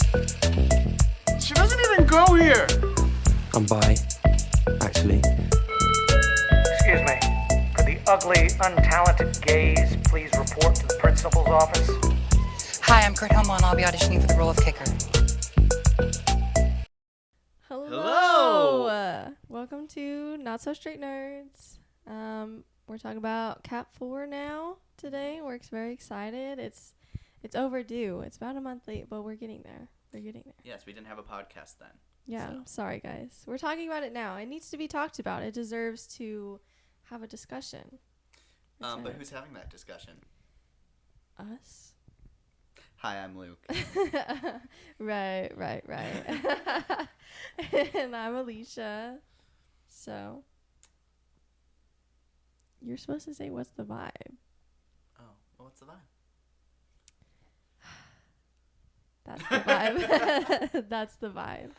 She doesn't even go here. I'm bi, actually. Excuse me. Could the ugly, untalented gays please report to the principal's office? Hi, I'm Kurt Hummel, and I'll be auditioning for the role of kicker. Hello. Welcome to Not So Straight Nerds. We're talking about Cap 4 now today. We're very excited. It's overdue. It's about a month late, but we're getting there. Yes, we didn't have a podcast then. Yeah, so. Sorry guys. We're talking about it now. It needs to be talked about. It deserves to have a discussion. But who's having that discussion? Us. Hi, I'm Luke. Right. And I'm Alicia. So, you're supposed to say what's the vibe. Oh, well, what's the vibe? That's the vibe. That's the vibe.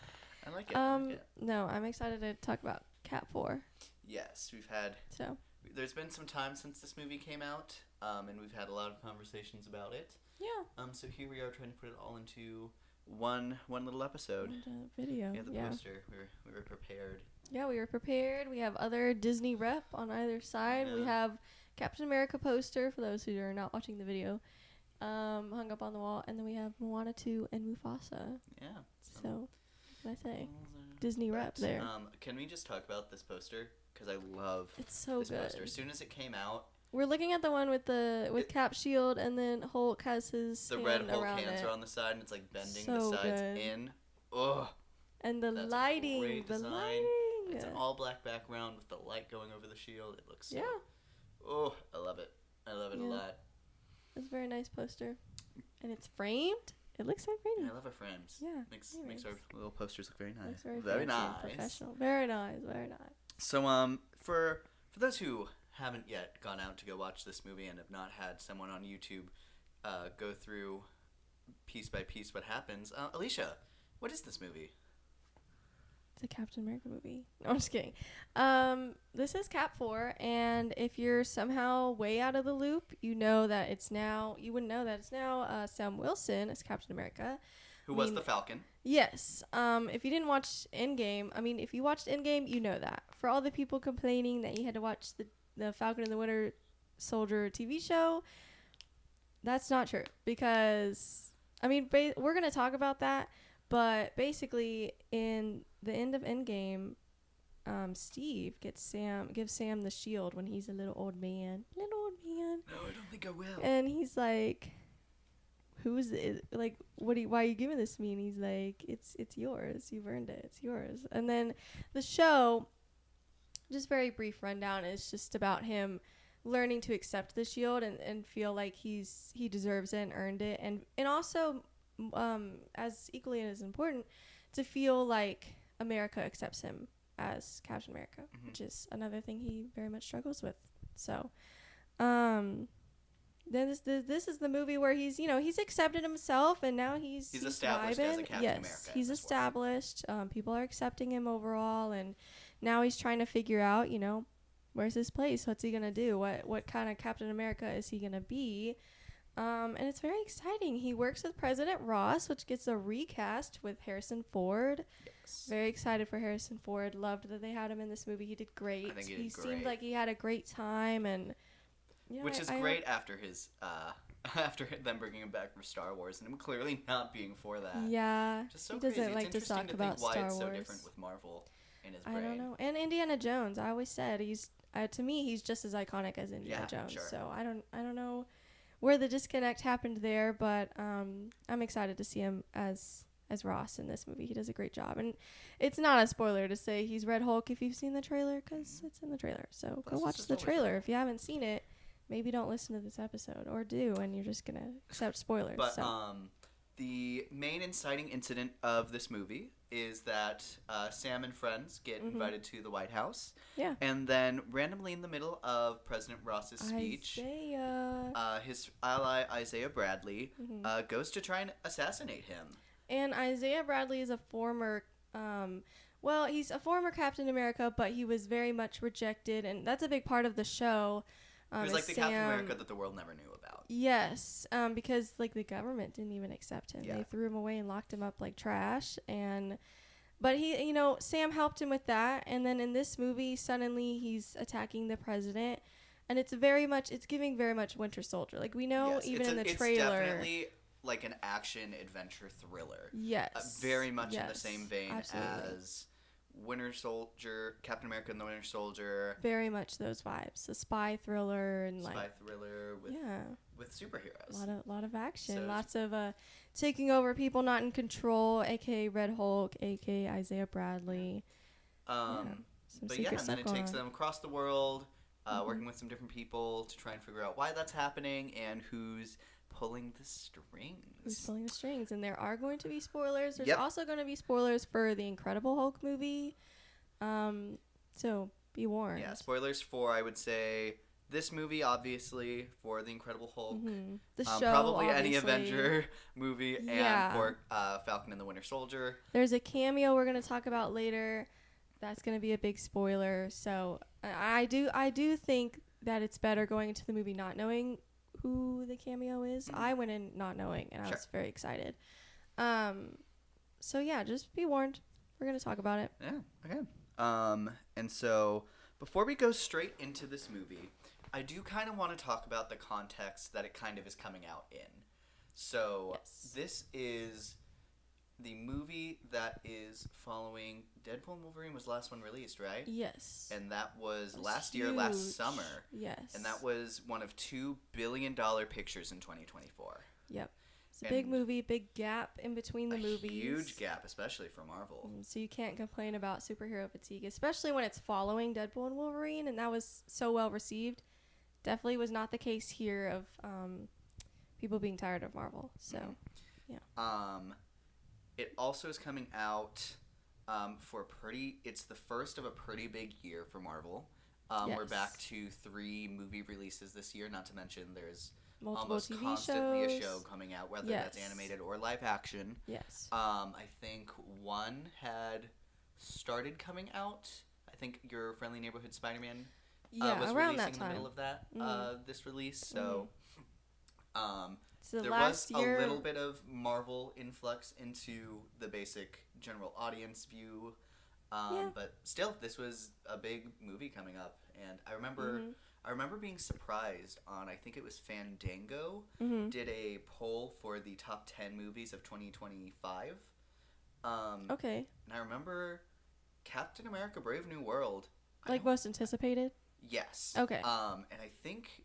I like it. No, I'm excited to talk about Cat 4. Yes, there's been some time since this movie came out, and we've had a lot of conversations about it. Yeah. So here we are trying to put it all into one little episode. Video. We have the poster. We were prepared. Yeah, we were prepared. We have other Disney rep on either side. Yeah. We have Captain America poster, for those who are not watching the video, hung up on the wall. And then we have Moana 2 and Mufasa. Yeah. So, what can I say? Disney rep there. Can we just talk about this poster? Because I love It's so this good. poster. As soon as it came out, We're looking at the one with Cap shield, and then Hulk has his the hand red Hulk around hands it. are on the side, and it's like bending So the sides good. in. Ugh. And the That's a lighting, great the design. lighting. It's an all black background with the light going over the shield. It looks so. Yeah. Oh, I love it. I love it a lot. It's a very nice poster, and it's framed. It looks so pretty. Yeah, I love our frames. Yeah, makes anyways. our little posters look very nice. Looks very very fancy and nice. professional. Very nice. Very nice. So for those who haven't yet gone out to go watch this movie and have not had someone on YouTube go through piece by piece what happens, Alicia, what is this movie? It's a Captain America movie. No, I'm just kidding. This is Cap 4, and if you're somehow way out of the loop, you wouldn't know that it's now Sam Wilson as Captain America. Who was the Falcon? Yes. If you didn't watch Endgame, if you watched Endgame, you know that. For all the people complaining that you had to watch the Falcon and the Winter Soldier TV show, that's not true. Because, we're going to talk about that, but basically, in the end of Endgame, Steve gives Sam the shield when he's a little old man. No, I don't think I will. And he's like, who's it? Like, why are you giving this to me? And he's like, it's yours. You've earned it. It's yours. And then the show, just very brief rundown, is just about him learning to accept the shield and feel like he deserves it and earned it. And also, as equally as important, to feel like America accepts him as Captain America, which is another thing he very much struggles with. So, then this is the movie where he's accepted himself, and now he's established as a Captain America. Yes, he's established. People are accepting him overall, and now he's trying to figure out, where's his place? What's he gonna do? What kind of Captain America is he gonna be? And it's very exciting. He works with President Ross, which gets a recast with Harrison Ford. Yes. Very excited for Harrison Ford. Loved that they had him in this movie. He did great. I think he did great. Seemed like he had a great time, and which is great after his after them bringing him back for Star Wars and him clearly not being for that. Yeah, just so he crazy. doesn't like it's to talk interesting about to think why Star it's so Wars. different with Marvel in his brain. I don't know. And Indiana Jones. I always said he's to me he's just as iconic as Indiana Jones. Sure. So I don't know where the disconnect happened there, but I'm excited to see him as Ross in this movie. He does a great job, and it's not a spoiler to say he's Red Hulk if you've seen the trailer, because it's in the trailer. So go watch the trailer if you haven't seen it. Maybe don't listen to this episode, or do, and you're just gonna accept spoilers. But so. The main inciting incident of this movie is that Sam and friends get invited to the White House. Yeah. And then randomly in the middle of President Ross's speech, his ally Isaiah Bradley goes to try and assassinate him. And Isaiah Bradley is a former, he's a former Captain America, but he was very much rejected, and that's a big part of the show. He was like the Captain America that the world never knew about. Yes, because like the government didn't even accept him. Yeah. They threw him away and locked him up like trash. But he, Sam helped him with that. And then in this movie, suddenly he's attacking the president, and it's giving very much Winter Soldier. Like we know, Yes, even in the it's trailer. definitely like an action adventure thriller. Yes. Very much in the Yes, same vein absolutely. as Winter Soldier, Captain America and the Winter Soldier, Very much those vibes. A spy thriller and spy like thriller with yeah, with superheroes. lot of action, So- lots of taking over people not in control, aka Red Hulk, aka Isaiah Bradley. Some But secret and then stuff it going takes on. them across the world, Mm-hmm. working with some different people to try and figure out why that's happening and who's pulling the strings. Who's pulling the strings? And there are going to be spoilers. There's Yep. also going to be spoilers for the Incredible Hulk movie. So be warned. Yeah, spoilers for, I would say, this movie, obviously, for The Incredible Hulk. The show, Probably any obviously. Avenger movie, Yeah. and for Falcon and the Winter Soldier. There's a cameo we're going to talk about later. That's going to be a big spoiler. So I do think that it's better going into the movie not knowing who the cameo is. I went in not knowing, and I Sure. was very excited. So yeah, just be warned. We're going to talk about it. Yeah, okay. And so, before we go straight into this movie, I do kind of want to talk about the context that it kind of is coming out in. So, Yes. this is the movie that is following Deadpool and Wolverine was the last one released, right? Yes. And that was It was last year, last huge. summer. Yes. And that was one of $2 billion pictures in 2024. Yep. It's a big And movie, big gap in between the movies. Huge gap, especially for Marvel. So you can't complain about superhero fatigue, especially when it's following Deadpool and Wolverine, and that was so well received. Definitely was not the case here of people being tired of Marvel. So, It also is coming out it's the first of a pretty big year for Marvel. We're Yes. back to 3 movie releases this year, not to mention there's multiple almost TV constantly shows. a show coming out, whether Yes. that's animated or live action. Yes. I think one had started coming out. I think Your Friendly Neighborhood Spider-Man Yeah, was around releasing that in the time. middle of that this release. So So there last was year, a little bit of Marvel influx into the basic general audience view. Yeah. But still, this was a big movie coming up, and I remember being surprised on, I think it was Fandango, did a poll for the top 10 movies of 2025. Okay. And I remember Captain America: Brave New World. Like most anticipated? Yes. Okay. And I think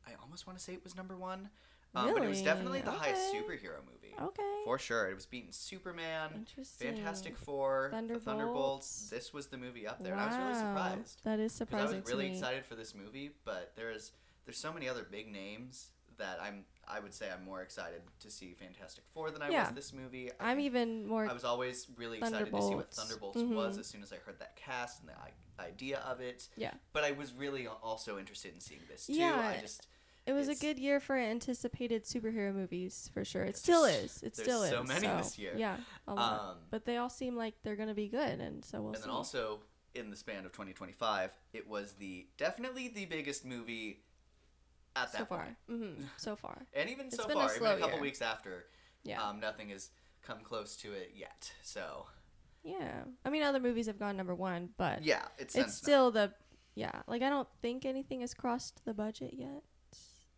I almost want to say it was number 1. But it was definitely the highest Okay. superhero movie. Okay. For sure. It was beating Superman, Interesting. Fantastic Four, the Thunderbolts. Thunderbolts. This was the movie up there. Wow. And I was really surprised. That is Because surprising I was really to me. excited for this movie, but there's so many other big names that I would say I'm more excited to see Fantastic Four than I Yeah. was this movie. I'm even more. I was always really excited to see what Thunderbolts. Thunderbolts was as soon as I heard that cast and the idea of it. Yeah. But I was really also interested in seeing this too. Yeah. It was a it's- good year for anticipated superhero movies, for sure. It still is. It there's still is. so many this year. Yeah, a lot. But they all seem like they're going to be good, and so we'll And see. then also in the span of 2025, it was definitely the biggest movie at that so far. point. So far. And even It's so been a far, even slow a couple year. weeks after, Yeah. nothing has come close to it yet. So Yeah. I mean, other movies have gone number 1, but yeah, it's still like, I don't think anything has crossed the budget yet,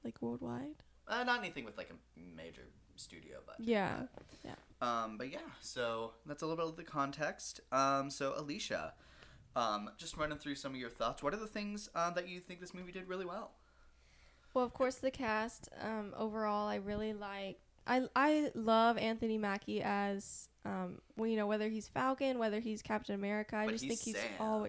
like worldwide. not anything with like a major studio budget. Yeah. But yeah, so that's a little bit of the context. So Alicia, just running through some of your thoughts. What are the things that you think this movie did really well? Well, of course, the cast. Overall, I really like. I love Anthony Mackie as, whether he's Falcon, whether he's Captain America. I But just he's think he's Sam.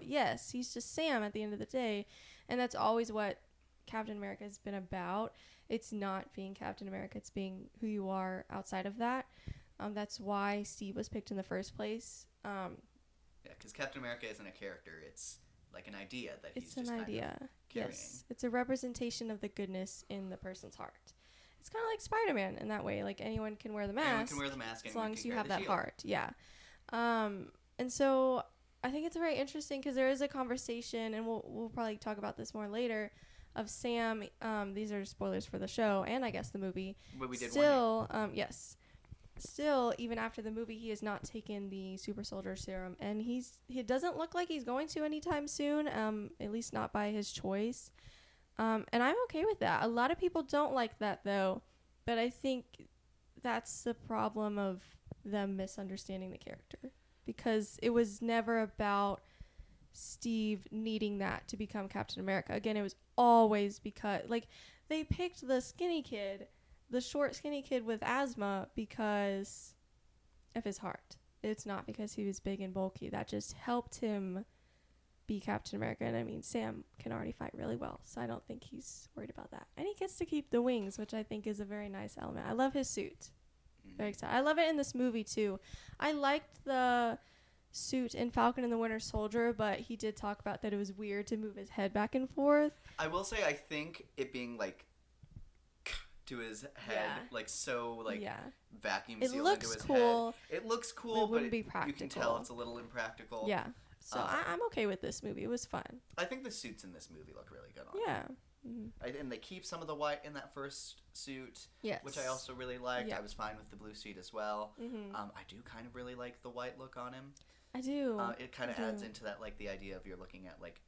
he's just Sam at the end of the day, and that's always what Captain America has been about. It's not being Captain America; it's being who you are outside of that. That's why Steve was picked in the first place. Yeah, because Captain America isn't a character; it's like an idea that he's It's just an kind idea. of carrying. Yes, it's a representation of the goodness in the person's heart. It's kind of like Spider-Man in that way. Like anyone can wear the mask. Anyone can wear the mask as anyone long can as you carry have the that shield. heart. Yeah. And so I think it's very interesting because there is a conversation, and we'll probably talk about this more later, of Sam. These are spoilers for the show and I guess the movie. But we did Still, yes. Still, even after the movie, he has not taken the super soldier serum, and he doesn't look like he's going to anytime soon. At least not by his choice. And I'm okay with that. A lot of people don't like that though, but I think that's the problem of them misunderstanding the character, because it was never about Steve needing that to become Captain America. Again, it was always because like they picked the skinny kid, the short skinny kid with asthma, because of his heart. It's not because he was big and bulky. That just helped him be Captain America. And I mean, Sam can already fight really well, so I don't think he's worried about that. And he gets to keep the wings, which I think is a very nice element. I love his suit. Very excited. I love it in this movie too. I liked the suit in Falcon and the Winter Soldier, but he did talk about that it was weird to move his head back and forth. I will say, I think it being like to his head, Yeah. like so, like Yeah. vacuum It sealed looks into his cool. head. It looks It cool, but wouldn't be you can tell practical. it's a little impractical. Yeah. So I'm okay with this movie. It was fun. I think the suits in this movie look really good on Yeah. him. Mm-hmm. And they keep some of the white in that first suit, Yes. which I also really liked. Yeah. I was fine with the blue suit as well. Mm-hmm. I do kind of really like the white look on him. I do. It kind of I adds do. into that, like the idea of you're looking at like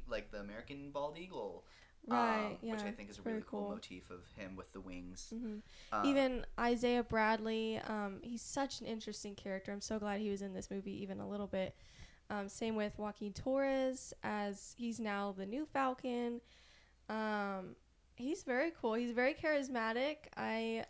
like the American bald eagle, Right. Yeah. which I think is a very really cool cool. motif of him with the wings. Mm-hmm. Even Isaiah Bradley, he's such an interesting character. I'm so glad he was in this movie even a little bit. Same with Joaquin Torres, as he's now the new Falcon. He's very cool. He's very charismatic. I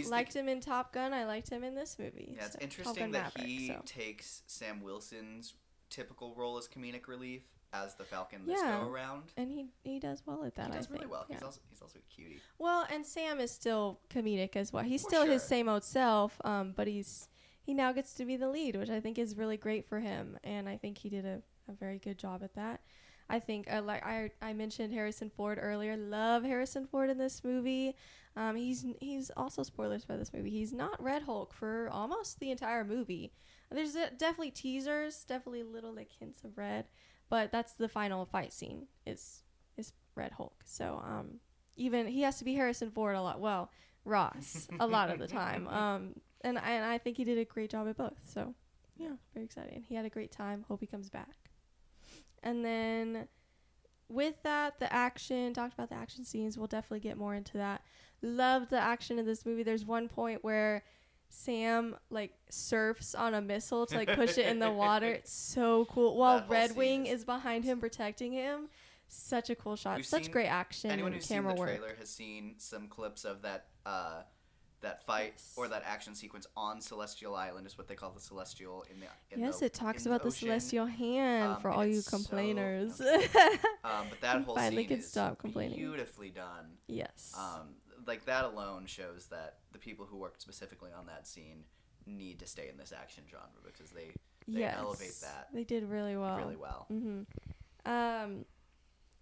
liked him in Top Gun. I liked him in this movie. Yeah, it's So, Top interesting Gun that Maverick, he so. takes Sam Wilson's typical role as comedic relief as the Falcon this Yeah. go around. And he does well at that. He does I really think. well. Yeah. He's also a cutie. Well, and Sam is still comedic as well. He's For still his sure. same old self, but he now gets to be the lead, which I think is really great for him, and I think he did a very good job at that. I think I mentioned Harrison Ford earlier. Love Harrison Ford in this movie. He's also, spoilers for this movie, he's not Red Hulk for almost the entire movie. There's definitely teasers, definitely little like hints of red, but that's the final fight scene is Red Hulk. So even he has to be Harrison Ford a lot. Well, Ross a lot of the time. And I think he did a great job at both. So yeah, very exciting. He had a great time. Hope he comes back. And then with that, the action, talked about the action scenes. We'll definitely get more into that. Loved the action in this movie. There's one point where Sam like surfs on a missile to like push it in the water. It's so cool. While That whole Red scene Wing is is behind him protecting him. Such a cool shot. We've Such seen- great action Anyone and who's seen camera the work. trailer has seen some clips of that fight Yes. or that action sequence on Celestial Island, is what they call the Celestial in Yes, the, it talks in about the ocean. celestial hand for and all you it's so- complainers. But that whole Finally scene can is stop complaining. beautifully done. Yes. Like that alone shows that the people who worked specifically on that scene need to stay in this action genre because they yes. elevate that They did really well. really well. Mm-hmm.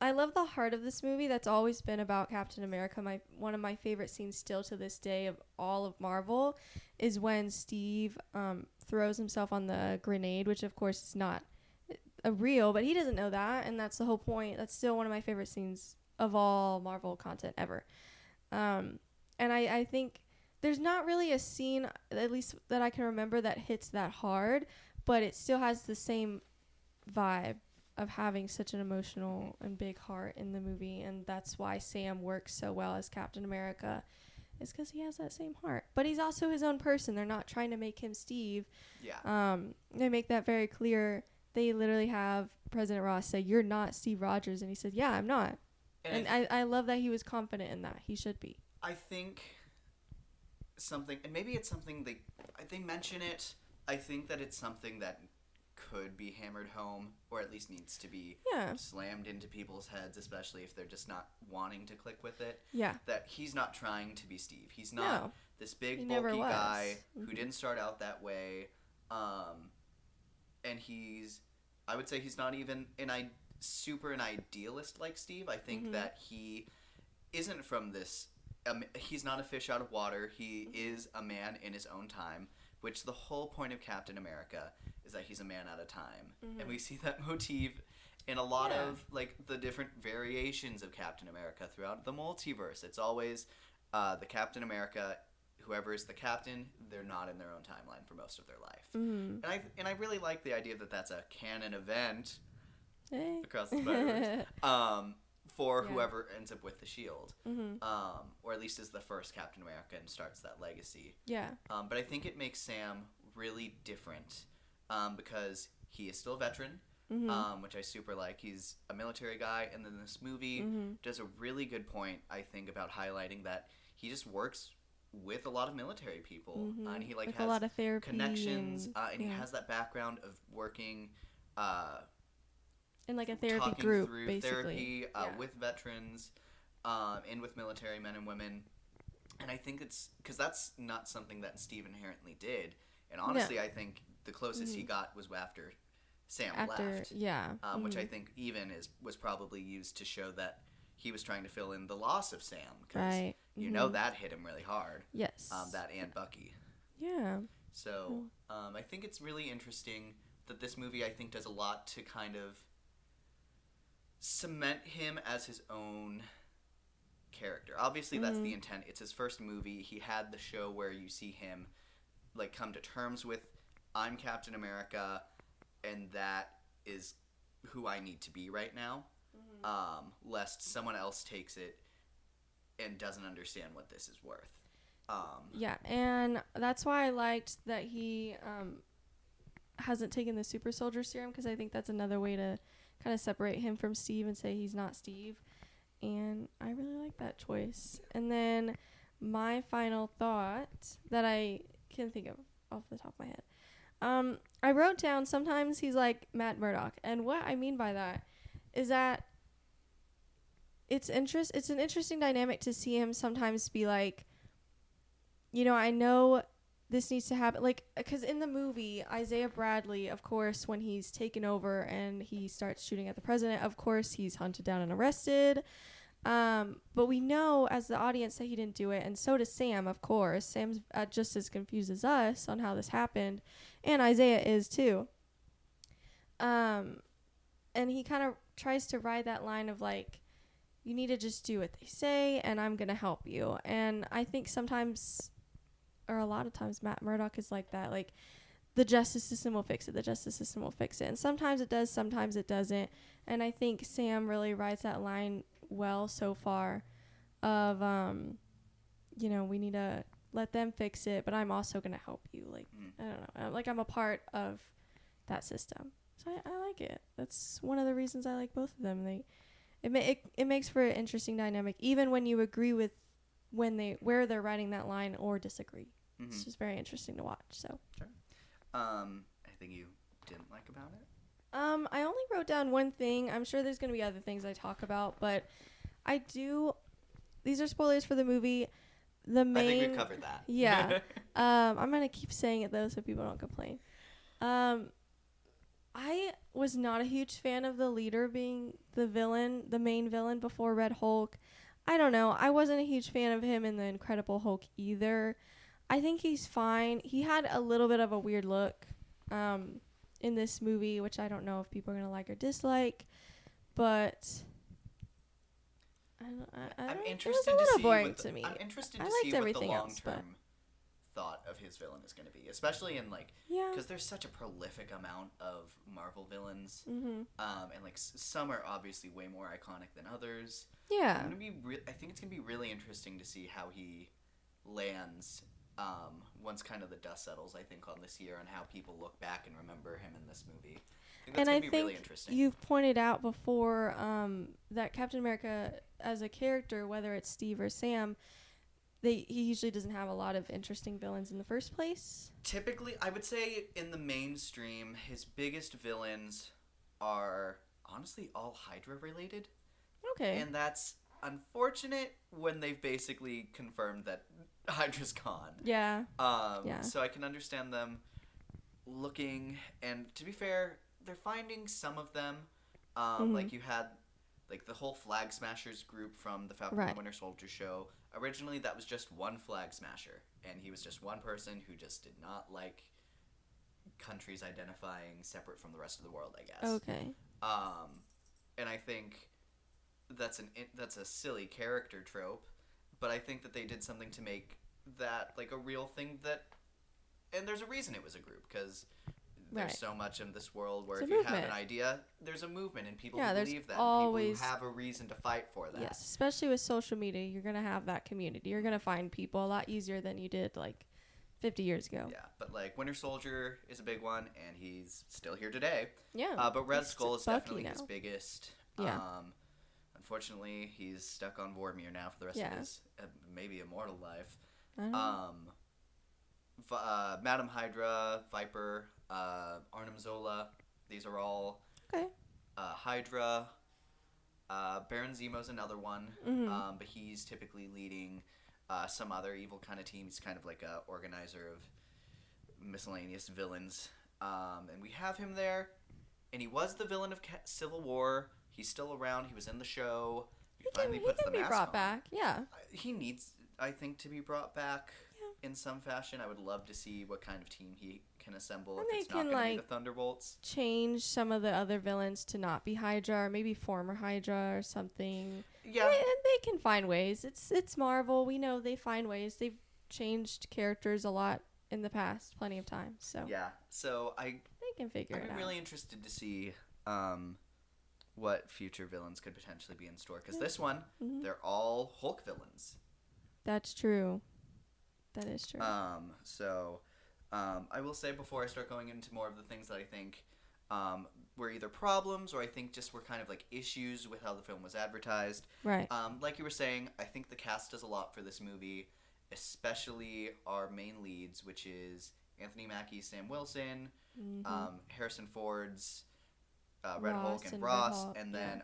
I love the heart of this movie. That's always been about Captain America. One of my favorite scenes still to this day of all of Marvel is when Steve throws himself on the grenade, which of course is not a real, but he doesn't know that, and that's the whole point. That's still one of my favorite scenes of all Marvel content ever. And I think there's not really a scene, at least that I can remember, that hits that hard, but it still has the same vibe of having such an emotional and big heart in the movie, and that's why Sam works so well as Captain America, is because he has that same heart. But he's also his own person. They're not trying to make him Steve. Yeah. They make that very clear. They literally have President Ross say, "You're not Steve Rogers," and he said, "Yeah, I'm not." And I love that he was confident in that. He should be. I think something, and maybe it's something they mention it. I think that it's something that could be hammered home, or at least needs to be Yeah. slammed into people's heads, especially if they're just not wanting to click with it. Yeah. That he's not trying to be Steve. He's not No. this big He never bulky was. guy who Mhm. didn't start out that way. And I would say he's not even an idealist like Steve. I think Mhm. that he isn't from this. He's not a fish out of water. He is a man in his own time, which the whole point of Captain America is that he's a man at a time. Mhm. And we see that motif in a lot Yeah. of like the different variations of Captain America throughout the multiverse. It's always the Captain America, whoever is the captain, they're not in their own timeline for most of their life. Mm-hmm. And I really like the idea that that's a canon event Hey. across the Spider-Verse, for Yeah. whoever ends up with the shield, Mm-hmm. or at least is the first Captain America and starts that legacy. Yeah. But I think it makes Sam really different, because he is still a veteran, Mm-hmm. which I super like. He's a military guy, and then this movie Mm-hmm. does a really good point, I think, about highlighting that he just works with a lot of military people, Mm-hmm. and he like With has a lot of therapy connections, and he yeah. has that background of working. in like a therapy Talking group, through basically. therapy Yeah. with veterans, and with military men and women, and I think it's because that's not something that Steve inherently did, and honestly, I think the closest he got was after Sam After, left, yeah. which I Mhm. think even was probably used to show that he was trying to fill in the loss of Sam, because Right. you know Mhm. that hit him really hard, Yes. that and Bucky. Yeah. So I think it's really interesting that this movie, I think, does a lot to kind of cement him as his own character. Obviously, that's the intent. It's his first movie. He had the show where you see him like come to terms with, I'm Captain America, and that is who I need to be right now. Lest someone else takes it and doesn't understand what this is worth. Yeah, and that's why I liked that he hasn't taken the super soldier serum, because I think that's another way to kind of separate him from Steve and say he's not Steve. And I really like that choice. And then my final thought that I can think of off the top of my head. I wrote down sometimes he's like Matt Murdock. And what I mean by that is that it's an interesting dynamic to see him sometimes be like, you know, I know this needs to happen. Like, because in the movie, Isaiah Bradley, of course, when he's taken over and he starts shooting at the president, of course, he's hunted down and arrested. But we know as the audience that he didn't do it, and so does Sam, of course. Sam's just as confused as us on how this happened, and Isaiah is too. And he kind of tries to ride that line of like, you need to just do what they say, and I'm going to help you. And I think sometimes, or a lot of times, Matt Murdock is like that. Like, the justice system will fix it. The justice system will fix it. And sometimes it does, sometimes it doesn't. And I think Sam really rides that line well so far of, you know, we need to let them fix it, but I'm also going to help you. Like, I don't know. Like, I'm a part of that system. So I like it. That's one of the reasons I like both of them. It makes for an interesting dynamic, even when you agree with where they're writing that line or disagree. It's just very interesting to watch. So Anything you didn't like about it? I only wrote down one thing. I'm sure there's gonna be other things I talk about, but I do. These are spoilers for the movie. The main. I think we've covered that. Yeah. I'm gonna keep saying it though, so people don't complain. I was not a huge fan of the leader being the main villain before Red Hulk. I don't know. I wasn't a huge fan of him in the Incredible Hulk either. I think he's fine. He had a little bit of a weird look in this movie, which I don't know if people are gonna like or dislike, but I'm it interested was a to little see boring what the, to me. I'm interested I to liked see what the everything long else, but- term thought of his villain is going to be, especially in like Yeah. because there's such a prolific amount of Marvel villains, Mhm. and like some are obviously way more iconic than others. Yeah. I think it's gonna be really interesting to see how he lands once kind of the dust settles. I think on this year and how people look back and remember him in this movie. I think that's And gonna I be think really interesting. you've pointed out before that Captain America as a character, whether it's Steve or Sam, he usually doesn't have a lot of interesting villains in the first place. Typically, I would say in the mainstream, his biggest villains are honestly all Hydra related. Okay. And that's unfortunate when they've basically confirmed that Hydra's gone. Yeah. Yeah. So I can understand them looking, and to be fair, they're finding some of them. Like you had like the whole Flag Smashers group from the Falcon and Right. the Winter Soldier show. Originally, that was just one Flag Smasher, and he was just one person who just did not like countries identifying separate from the rest of the world, I guess. Okay. and I think that's a silly character trope, but I think that they did something to make that like a real thing and there's a reason it was a group, because there's Right. so much in this world where It's if a you have an movement. idea, there's a movement and people Yeah, who there's believe that, always- people who have a reason to fight for that. Yes, especially with social media, you're gonna have that community. You're gonna find people a lot easier than you did like 50 years ago. Yeah, but like Winter Soldier is a big one, and he's still here today. Yeah. But Red He's Skull is Bucky definitely his now. biggest. Yeah. Unfortunately, he's stuck on Vormir now for the rest Yeah. of his maybe immortal life. I don't know. Madam Hydra, Viper, Arnim Zola. These are all Okay. Hydra. Baron Zemo's another one, Mhm. but he's typically leading some other evil kind of team. He's kind of like a organizer of miscellaneous villains, and we have him there. And he was the villain of Civil War. He's still around. He was in the show. He finally puts the be mask brought on. back. Yeah. He needs, I think, to be brought back Yeah. in some fashion. I would love to see what kind of team he can assemble And if they it's not can, going to be like, the Thunderbolts. Change some of the other villains to not be Hydra, or maybe former Hydra or something. Yeah. They can find ways. It's Marvel. We know they find ways. They've changed characters a lot in the past, plenty of times. So Yeah. So they can figure I'd it be out. really interested to see what future villains could potentially be in store. Because this one, Mhm. they're all Hulk villains. That's true. That is true. I will say before I start going into more of the things that I think were either problems or I think just were kind of like issues with how the film was advertised. Right. Like you were saying, I think the cast does a lot for this movie, especially our main leads, which is Anthony Mackie, Sam Wilson, Harrison Ford's Red Ross Hulk and and Red Ross, Hulk, and then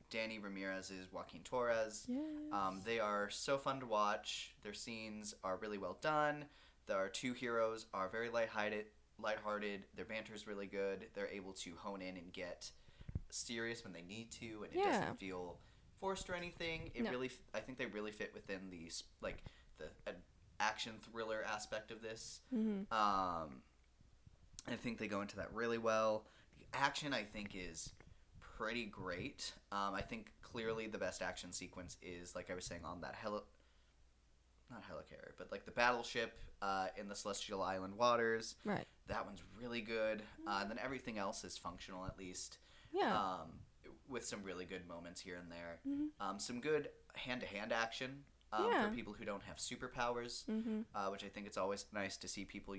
Danny Ramirez's Joaquin Torres. Yes. They are so fun to watch. Their scenes are really well done. Our two heroes are very lighthearted. Their banter is really good. They're able to hone in and get serious when they need to, and it Yeah. doesn't feel forced or anything. It No. really, I think they really fit within the action thriller aspect of this. Mm-hmm. I think they go into that really well. The action, I think, is pretty great. I think clearly the best action sequence is, like I was saying, on that not helicarrier, but like the battleship in the Celestial Island waters. Right. That one's really good. And then everything else is functional, at least. Yeah. With some really good moments here and there. Mhm. Some good hand-to-hand action Yeah. for people who don't have superpowers, which I think it's always nice to see people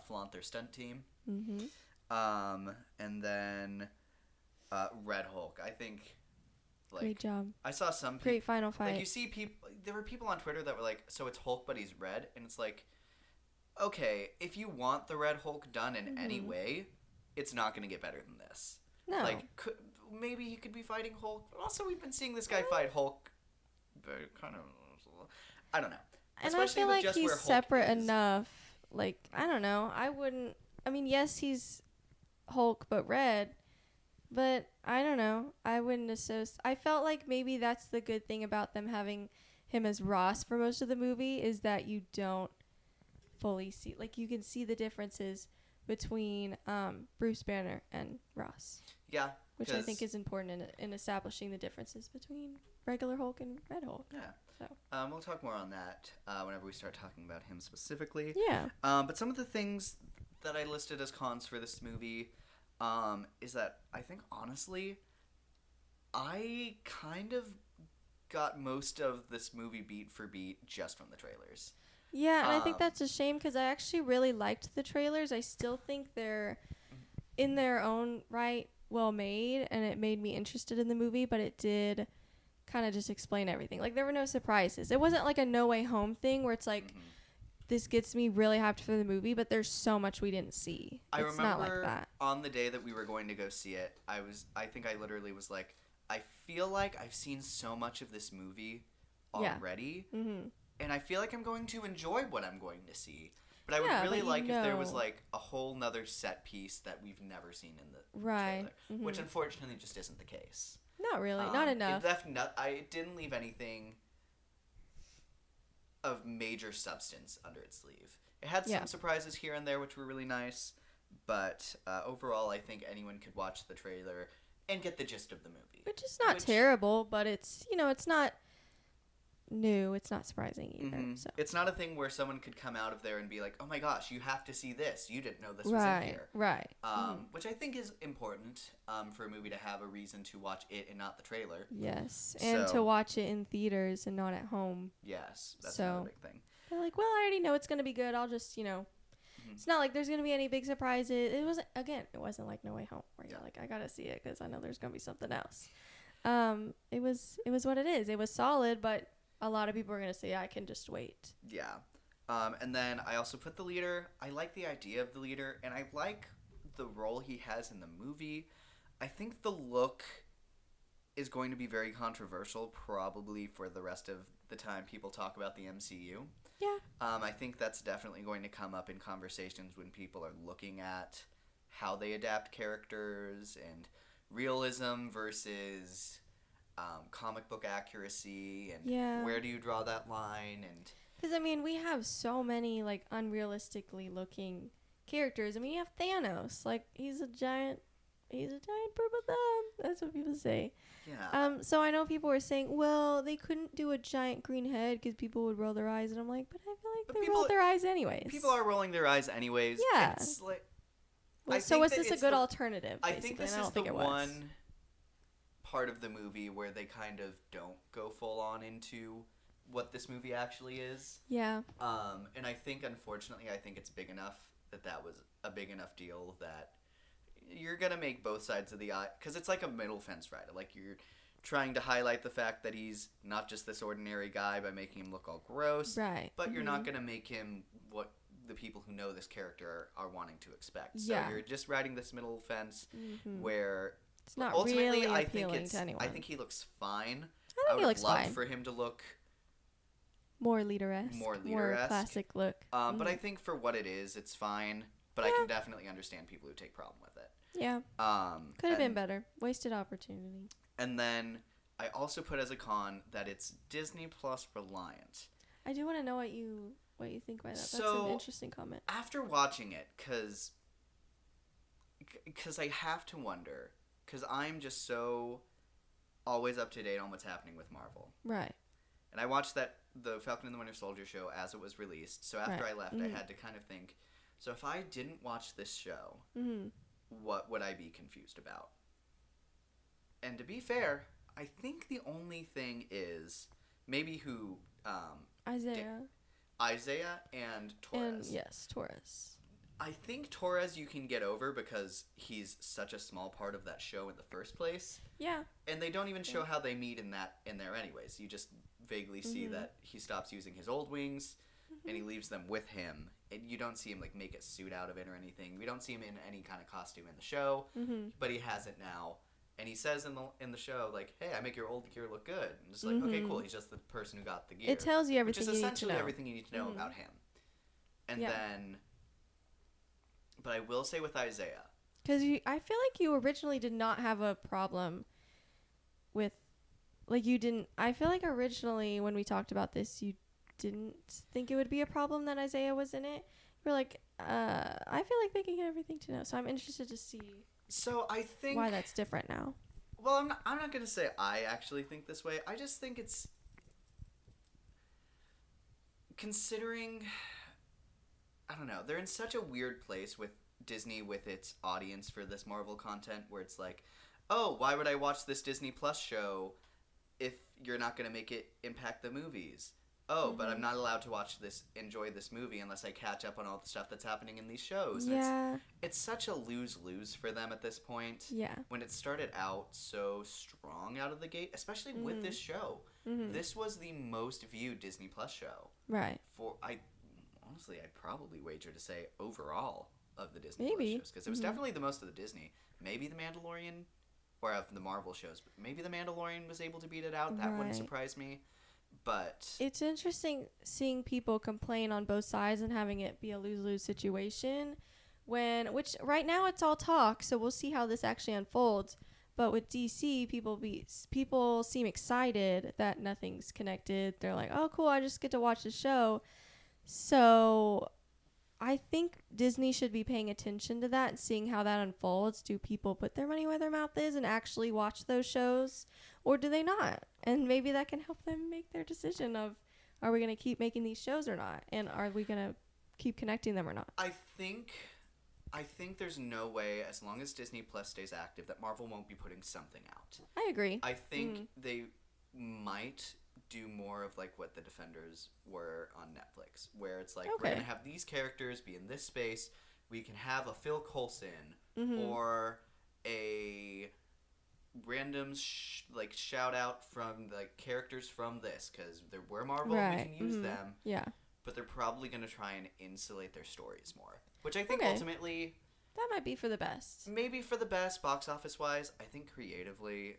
flaunt their stunt team. Mm-hmm. And then Red Hulk. I think, like, Great job. I saw some people, Great final fight. like, you see people, there were people on Twitter that were like, so it's Hulk but he's red, and it's like, okay, if you want the Red Hulk done in any way, it's not going to get better than this. no. Like, maybe he could be fighting Hulk, but also we've been seeing this guy fight Hulk, but kind of, I don't know. And Especially I feel with like just he's where Hulk separate is. enough. Like, I don't know. I mean, yes, he's Hulk but red, but I don't know. I wouldn't associate. I felt like maybe that's the good thing about them having him as Ross for most of the movie, is that you don't fully see, like, you can see the differences between Bruce Banner and Ross, Yeah. which I think is important in establishing the differences between regular Hulk and Red Hulk. Yeah. So. We'll talk more on that whenever we start talking about him specifically. Yeah. But some of the things that I listed as cons for this movie is that I think, honestly, I kind of got most of this movie beat for beat just from the trailers. Yeah, and I think Um, that's a shame because I actually really liked the trailers. I still think they're in their own right well made, and it made me interested in the movie, but it did kind of just explain everything. Like, there were no surprises. It wasn't like a No Way Home thing where it's like, this gets me really hyped for the movie, but there's so much we didn't see. I It's remember not like that. on the day that we were going to go see it, I think I literally was like, I feel like I've seen so much of this movie Yeah. already, Mm-hmm. and I feel like I'm going to enjoy what I'm going to see. But I would Yeah, really but you like if there was know. like a whole nother set piece that we've never seen in the Right. trailer, which Mhm. unfortunately just isn't the case. Not really. Not enough. It didn't leave anything of major substance under its sleeve. It had some Yeah. surprises here and there, which were really nice. But overall, I think anyone could watch the trailer and get the gist of the movie. Which is not terrible, but it's, it's not new. It's not surprising either. Mhm. So. It's not a thing where someone could come out of there and be like, "Oh my gosh, you have to see this. You didn't know this was in here." Right. Which I think is important for a movie to have a reason to watch it and not the trailer. Yes, and So- to watch it in theaters and not at home. Yes, that's So- another big thing. They're like, well, I already know it's gonna be good. I'll just, It's not like there's gonna be any big surprises. It wasn't like No Way Home where you're like, I gotta see it because I know there's gonna be something else. It was what it is. It was solid, but a lot of people are gonna say I can just wait. Yeah. And then I also put the leader. I like the idea of the leader, and I like the role he has in the movie. I think the look is going to be very controversial, probably for the rest of the time people talk about the MCU. Yeah. I think that's definitely going to come up in conversations when people are looking at how they adapt characters and realism versus comic book accuracy, and Yeah. where do you draw that line, and Because we have so many like unrealistically looking characters. You have Thanos. Like he's a giant purple thumb. That's what people say. yeah. So I know people were saying, well, they couldn't do a giant green head because people would roll their eyes, and I'm like, but I feel like But they people- rolled their eyes anyways. People are rolling their eyes anyways. Yeah. It's like, Well, I so think is that this a it's good the- alternative? I Basically? think this and I is don't the think it was. one part of the movie where they kind of don't go full on into what this movie actually is. Yeah. And I think, unfortunately, I think it's big enough that was a big enough deal that you're going to make both sides of the eye, because it's like a middle fence rider. Like, you're trying to highlight the fact that he's not just this ordinary guy by making him look all gross, Right. but you're not going to make him what the people who know this character are wanting to expect. So Yeah. you're just riding this middle fence Mhm. where It's not ultimately really I think appealing it's to anyone. I think he looks fine. I think would he looks love fine. for him to look More leader-esque. More More leader-esque. classic look. but I think for what it is, it's fine. But I can definitely understand people who take problem with it. Yeah. Could have been better. Wasted opportunity. And then I also put as a con that it's Disney Plus reliant. I do want to know what you think by that. That's So- an interesting comment. After watching it, because I have to wonder, because I'm just so always up to date on what's happening with Marvel. Right. And I watched the Falcon and the Winter Soldier show as it was released. So after Right. I left, I had to kind of think, so if I didn't watch this show, Mhm. what would I be confused about? And to be fair, I think the only thing is maybe who Isaiah and Torres. And yes, Torres. I think Torres you can get over because he's such a small part of that show in the first place. Yeah. And they don't even show how they meet in there anyways. You just vaguely see that he stops using his old wings and he leaves them with him. And you don't see him like make a suit out of it or anything. We don't see him in any kind of costume in the show, but he has it now. And he says in the show like, "Hey, I make your old gear look good." And it's like, okay, cool. He's just the person who got the gear. It tells you which everything is you need to essentially know. everything you need to know about him. And Yeah. then, but I will say with Isaiah, Because I feel like you originally did not have a problem with, like you didn't. I feel like originally when we talked about this, you didn't think it would be a problem that Isaiah was in it. You were like, I feel like they can get everything to know. So I'm interested to see so I think why that's different now. Well, I'm not going to say I actually think this way. I just think it's considering, I don't know, they're in such a weird place with Disney with its audience for this Marvel content where it's like, oh, why would I watch this Disney Plus show if you're not going to make it impact the movies? Oh, but I'm not allowed to enjoy this movie unless I catch up on all the stuff that's happening in these shows. And Yeah. it's such a lose-lose for them at this point. Yeah. When it started out so strong out of the gate, especially with this show. This was the most viewed Disney Plus show. Right. Honestly, I'd probably wager to say overall of the Disney Maybe. Plus shows. Because it was definitely the most of the Disney. Maybe The Mandalorian, or of the Marvel shows. But maybe The Mandalorian was able to beat it out. That wouldn't Right. surprise me. But It's interesting seeing people complain on both sides and having it be a lose-lose situation which right now it's all talk, so we'll see how this actually unfolds. But with DC, people seem excited that nothing's connected. They're like, "Oh, cool, I just get to watch the show." So I think Disney should be paying attention to that and seeing how that unfolds. Do people put their money where their mouth is and actually watch those shows, or do they not? And maybe that can help them make their decision of, are we going to keep making these shows or not? And are we going to keep connecting them or not? I think there's no way, as long as Disney Plus stays active, that Marvel won't be putting something out. I agree. I think they might do more of like what the Defenders were on Netflix, where it's like, we're gonna have these characters be in this space. We can have a Phil Coulson or a random shout out from the characters from this, because we're Marvel, we can use them. Yeah. But they're probably gonna try and insulate their stories more, which I think ultimately that might be for the best. Maybe for the best, box office wise. I think creatively,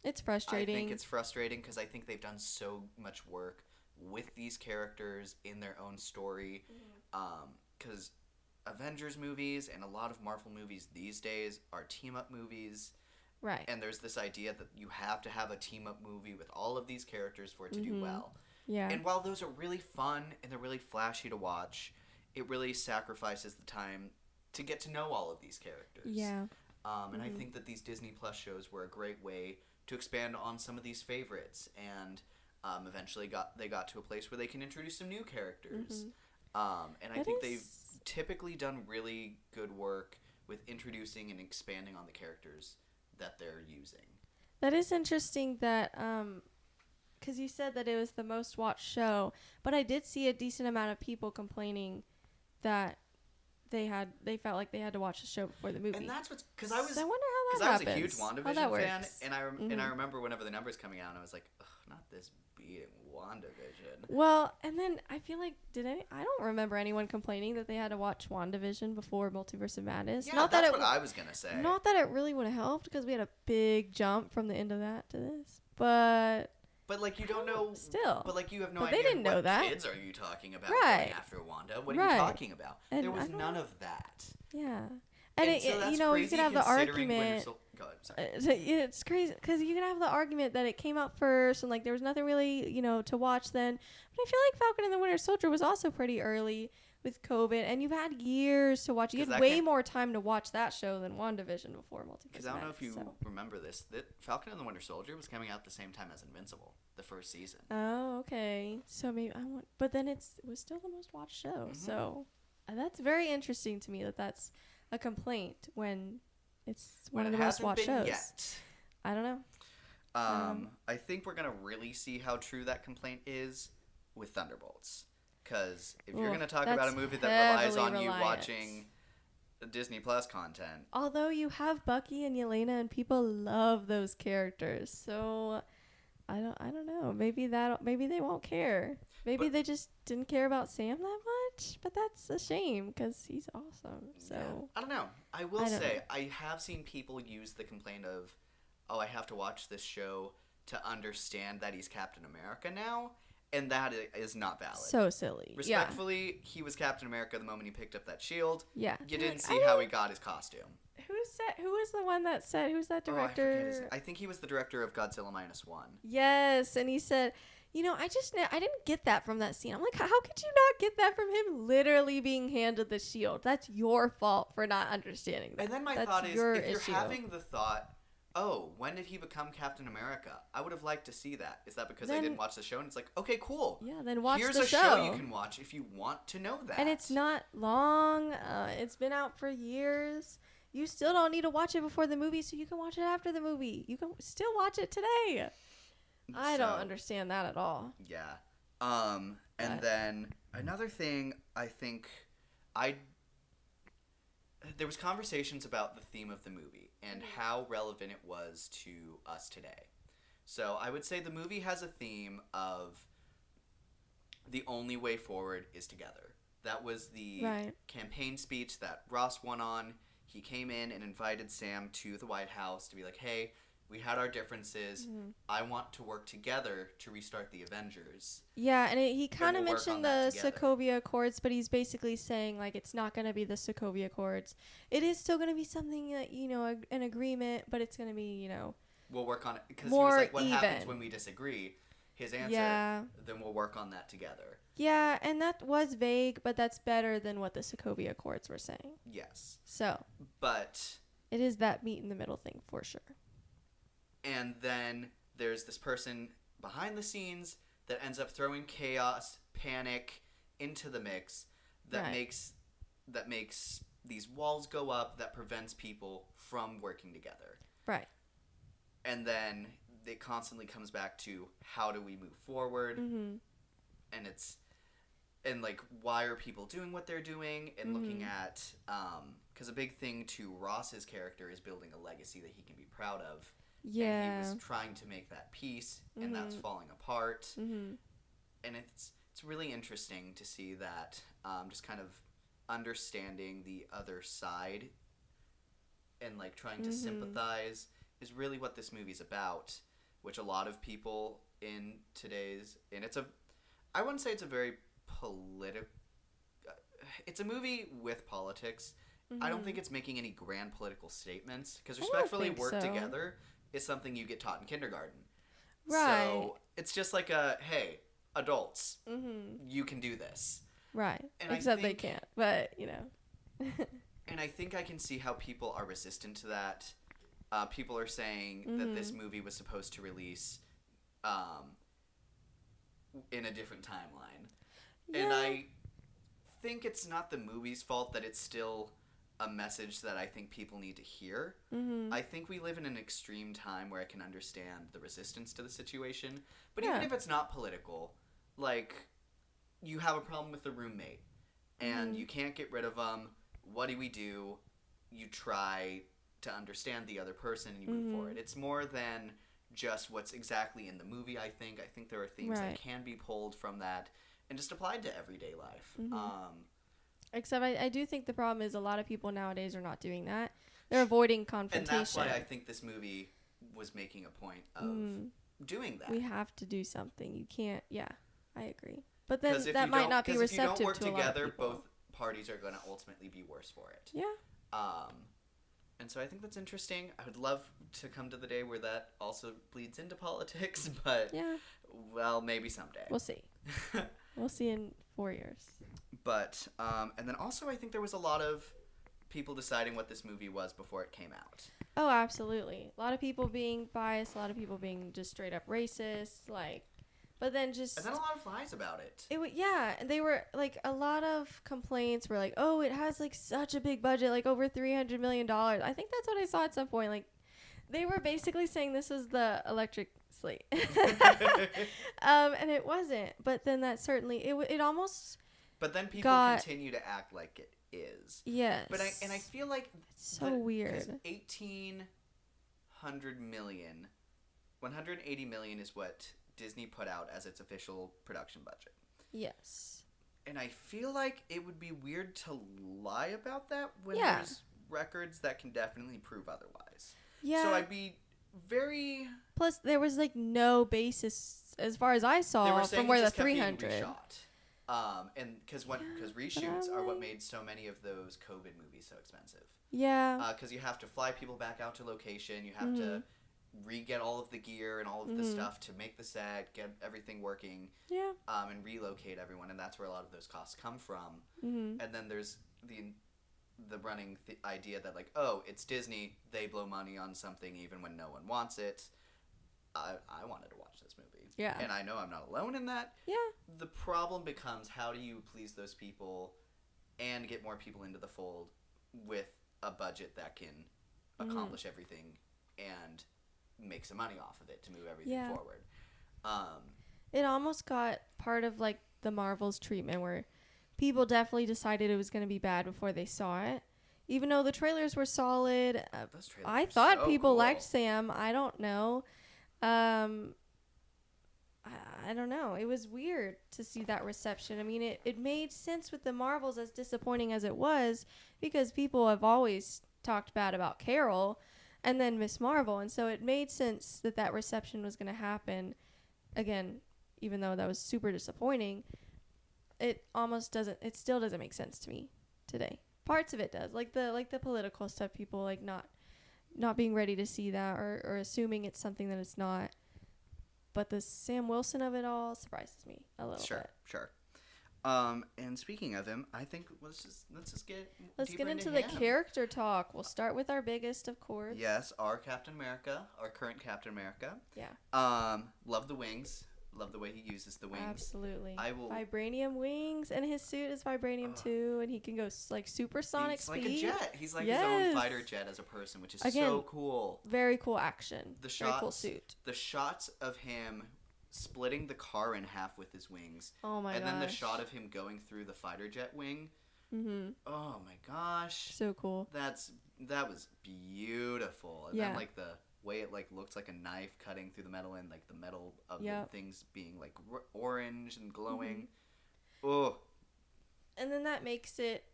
it's frustrating. I think it's frustrating because I think they've done so much work with these characters in their own story. Because Avengers movies and a lot of Marvel movies these days are team-up movies. Right. And there's this idea that you have to have a team-up movie with all of these characters for it to do well. Yeah. And while those are really fun and they're really flashy to watch, it really sacrifices the time to get to know all of these characters. Yeah. And I think that these Disney Plus shows were a great way to expand on some of these favorites, and eventually they got to a place where they can introduce some new characters. And I think they've typically done really good work with introducing and expanding on the characters that they're using. That is interesting that, because you said that it was the most watched show, but I did see a decent amount of people complaining that they felt like they had to watch the show before the movie. And that's what's, because I wonder how that happens. happens. I was a huge WandaVision fan, and I remember whenever the numbers coming out, and I was like, ugh, not this beating WandaVision. Well, and then I feel like I don't remember anyone complaining that they had to watch WandaVision before Multiverse of Madness. Yeah, not that's that what I was gonna say. Not that it really would have helped, because we had a big jump from the end of that to this, but like, you don't know. Still. But like, you have no But idea. they didn't know what that. kids are you talking about Right. going after Wanda? What are you talking about? And there was I don't none know. of that. Yeah. And so that's you know, you crazy could have the considering argument. Go ahead, sorry. It's crazy because you can have the argument that it came out first and like there was nothing really, to watch then. But I feel like Falcon and the Winter Soldier was also pretty early with COVID, and you've had years to watch. You had way more time to watch that show than WandaVision before Multiverse. Because I don't know if you remember this, that Falcon and the Winter Soldier was coming out the same time as Invincible, the first season. Oh, okay. So maybe but then it was still the most watched show. So that's very interesting to me that's a complaint when it's one of the most watched shows. Yet. I don't know. I think we're gonna really see how true that complaint is with Thunderbolts. Because if you're gonna talk about a movie that relies on you watching Disney Plus content, although you have Bucky and Yelena, and people love those characters, so I don't know. Maybe they won't care. Maybe they just didn't care about Sam that much. But that's a shame because he's awesome. So yeah. I don't know. I will say I have seen people use the complaint of, "Oh, I have to watch this show to understand that he's Captain America now." And that is not valid. So silly. Respectfully, he was Captain America the moment he picked up that shield. Yeah. You didn't see how he got his costume. Who was the one that said, who's that director? I think he was the director of Godzilla -1. Yes, and he said, I didn't get that from that scene. I'm like, how could you not get that from him literally being handed the shield? That's your fault for not understanding that. And then my thought is, if you're having the thought, oh, when did he become Captain America? I would have liked to see that. Is that because I didn't watch the show? And it's like, okay, cool. Yeah, then watch Here's the show. Here's a show you can watch if you want to know that. And it's not long. It's been out for years. You still don't need to watch it before the movie, so you can watch it after the movie. You can still watch it today. I don't understand that at all. Yeah. And then another thing I think there was conversations about the theme of the movie and how relevant it was to us today. So I would say the movie has a theme of the only way forward is together. That was the campaign speech that Ross won on. He came in and invited Sam to the White House to be like, hey, we had our differences. I want to work together to restart the Avengers. Yeah, and he kind of mentioned the Sokovia Accords, but he's basically saying, like, it's not going to be the Sokovia Accords. It is still going to be something that, an agreement, but it's going to be, we'll work on it. Because he more was like, what even. happens when we disagree? His answer, then we'll work on that together. Yeah, and that was vague, but that's better than what the Sokovia Accords were saying. Yes. So But, it is that meet in the middle thing for sure. and then there's this person behind the scenes that ends up throwing chaos, panic into the mix that Right. makes these walls go up that prevents people from working together. Right. And then it constantly comes back to how do we move forward, Mm-hmm. and like why are people doing what they're doing, and looking Mm-hmm. at because a big thing to Ross's character is building a legacy that he can be proud of. Yeah. And he was trying to make that peace, and that's falling apart. Mm-hmm. And it's really interesting to see that, just kind of understanding the other side and like trying to sympathize is really what this movie's about, which a lot of people in today's, and I wouldn't say it's a very it's a movie with politics. I don't think it's making any grand political statements, because I don't respectfully think work so. together is something you get taught in kindergarten. Right. So it's just like hey, adults, Mm-hmm. you can do this. Right. And I Except they think- can't. But, you know. And I think I can see how people are resistant to that. People are saying that this movie was supposed to release in a different timeline. And Yeah. I think it's not the movie's fault that it's still a message that I think people need to hear. Mm-hmm. I think we live in an extreme time where I can understand the resistance to the situation. But Yeah. even if it's not political, like, you have a problem with a roommate and you can't get rid of them. What do? You try to understand the other person and you move forward. It's more than just what's exactly in the movie, I think. I think there are themes Right. that can be pulled from that and just applied to everyday life. Except I do think the problem is a lot of people nowadays are not doing that. They're avoiding And confrontation. that's why I think this movie was making a point of doing that. We have to do something. You can't. Yeah, I agree. But then 'Cause if that you might don't- not be 'cause if you receptive don't work to a lot of together, people. both parties are going to ultimately be worse for it. Yeah. And so I think that's interesting. I would love to come to the day where that also bleeds into politics, but Yeah. well, maybe someday. We'll see. We'll see in 4 years. But and then also I think there was a lot of people deciding what this movie was before it came out. Oh, absolutely. A lot of people being biased. A lot of people being just straight up racist. Like, but then just. And then a lot of lies about it. Yeah, and they were like a lot of complaints were like, "Oh, it has like such a big budget, like over $300 million." I think that's what I saw at some point. Like, they were basically saying this was the Electric Slate, and it wasn't. But then that certainly it almost But then people got- continue to act like it is. yes. But I feel like it's so weird. 1,800 million, 180 million is what Disney put out as its official production budget. Yes. And I feel like it would be weird to lie about that when Yeah. there's records that can definitely prove otherwise. Yeah. So I'd be very. Plus, there was like no basis as far as I They saw were saying from where it the just kept being 300. reshot. And because reshoots are what made so many of those COVID movies so expensive. Yeah. Because you have to fly people back out to location, you have to re-get all of the gear and all of the stuff to make the set, get everything working, Yeah. and relocate everyone, and that's where a lot of those costs come from. Mm-hmm. And then there's the running idea that, like, oh, it's Disney, they blow money on something even when no one wants it. I wanted to watch this movie. Yeah. And I know I'm not alone in that. Yeah. The problem becomes, how do you please those people and get more people into the fold with a budget that can accomplish everything and make some money off of it to move everything Yeah. forward. It almost got part of like the Marvel's treatment where people definitely decided it was going to be bad before they saw it. Even though the trailers were solid, Those trailers I were thought so people cool. liked Sam. I don't know. I don't know. It was weird to see that reception. I mean, it made sense with the Marvels, as disappointing as it was, because people have always talked bad about Carol and then Miss Marvel. And so it made sense that that reception was going to happen. Again, even though that was super disappointing, it still doesn't make sense to me today. Parts of it does. Like the political stuff, people like not being ready to see that or assuming it's something that it's not. But the Sam Wilson of it all surprises me a little bit. Sure. And speaking of him, I think let's just get Let's deeper get into him. the character talk. We'll start with our biggest, of course. Yes, our Captain America, our current Captain America. Yeah. Love the wings. Love the way he uses the wings. Absolutely. I will. Vibranium wings, and his suit is vibranium too, and he can go like supersonic He's speed. like a jet. He's like Yes. his own fighter jet as a person, which is Again, so cool. Very cool action. The Very cool shots, suit. the shots of him splitting the car in half with his wings, Oh my and gosh. then the shot of him going through the fighter jet wing. Mm-hmm. Oh my gosh, So cool. that was beautiful. And Yeah. then like the way it like looks like a knife cutting through the metal, and like the metal of Yep. the things being like orange and glowing. Mm-hmm. Oh, And then that makes it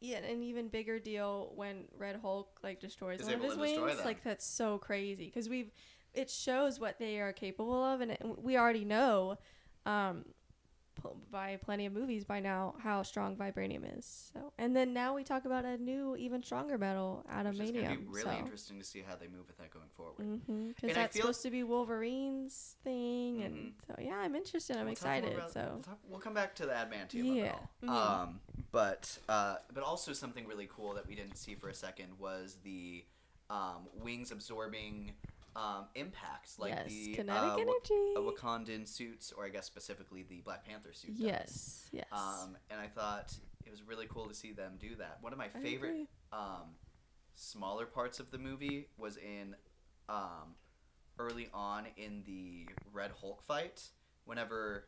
an even bigger deal when Red Hulk like destroys Is one of able his to destroy wings. them. Like that's so crazy because it shows what they are capable of, and we already know by plenty of movies by now how strong vibranium is. So, and then now we talk about a new, even stronger metal, which is gonna adamantium. be really interesting to see how they move with that going forward. Because And I that's feel- supposed to be Wolverine's thing, and so yeah, I'm interested. I'm We'll talk more excited. about- So we'll come back to the adamantium Yeah. of it all. But also something really cool that we didn't see for a second was the wings absorbing impacts, like yes, the kinetic energy. Wakandan suits, or I guess specifically the Black Panther suit. does. Yes, yes. And I thought it was really cool to see them do that. One of my I favorite agree. smaller parts of the movie was in early on in the Red Hulk fight, whenever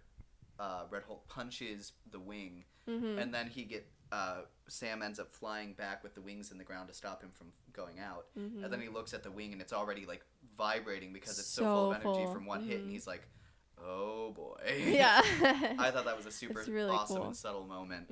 Red Hulk punches the wing, and then Sam ends up flying back with the wings in the ground to stop him from going out, and then he looks at the wing and it's already like vibrating because it's so full of energy full. from one hit, and he's like, oh boy. Yeah. I thought that was a super It's really awesome cool. and subtle moment.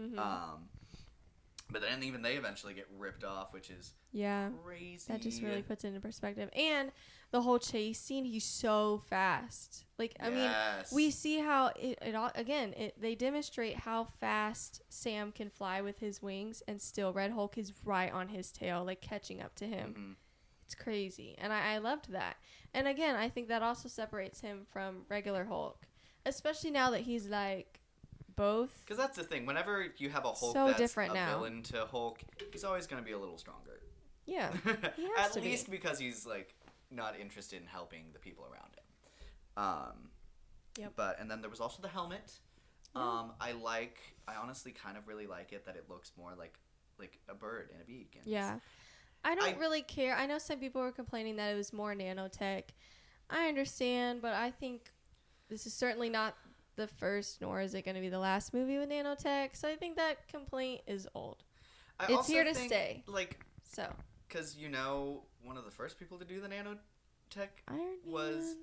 But then even they eventually get ripped off, which is Yeah. crazy. That just really puts it into perspective. And the whole chase scene, he's so fast. Like, I mean, Yes. we see how they demonstrate how fast Sam can fly with his wings, and still Red Hulk is right on his tail, like catching up to him. Mm-hmm. It's crazy. And I loved that. And again, I think that also separates him from regular Hulk, especially now that he's like both. Because that's the thing. Whenever you have a Hulk So that's different a now. villain to Hulk, he's always going to be a little stronger. Yeah. He has At to be. least because he's like not interested in helping the people around him. Yep. But and then there was also the helmet. I honestly kind of really like it that it looks more like a bird and a beak. And Yeah. I don't really care. I know some people were complaining that it was more nanotech. I understand, but I think this is certainly not the first, nor is it going to be the last movie with nanotech. So I think that complaint is old. It's also here to think, stay. Like, So because one of the first people to do the nanotech Iron was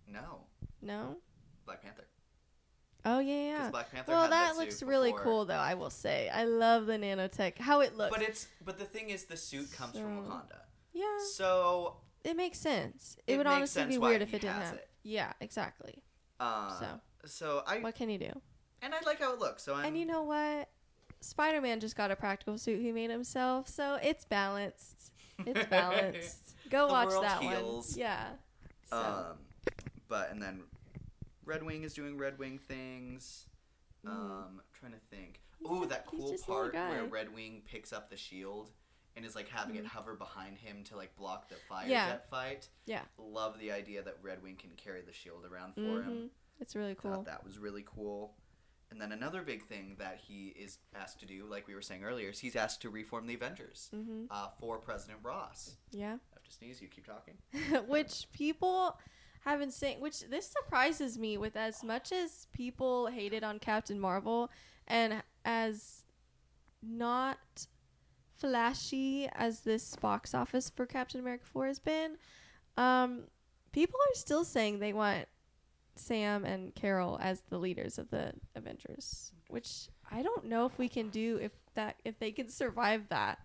Man. no No. Black Panther. Oh yeah. 'Cause Black Panther Well, had that that looks suit really before. cool, though. I will say, I love the nanotech. How it looks. But the thing is, the suit comes from So- Wakanda. Yeah. So It makes sense. It It would makes honestly sense be why weird if he it didn't has have. it. Yeah, exactly. so I What can you do? and I like how it looks. So And you know what? Spider-Man just got a practical suit he made himself, so it's balanced. It's balanced. Go The watch world that heals. one. Yeah. So, but and then Red Wing is doing Red Wing things. Trying to think. Ooh, that he's cool just a little part where guy. Red Wing picks up the shield and is like having it hover behind him to like block the fire Yeah. jet fight. yeah. Love the idea that Red Wing can carry the shield around for him. Mhm. It's really cool. Thought that was really cool. And then another big thing that he is asked to do, like we were saying earlier, is he's asked to reform the Avengers for President Ross. Yeah. I have to sneeze. You keep talking. Which people have been saying, which this surprises me with as much as people hated on Captain Marvel and as not flashy as this box office for Captain America 4 has been, people are still saying they want Sam and Carol as the leaders of the Avengers, which I don't know if we can do if they can survive that.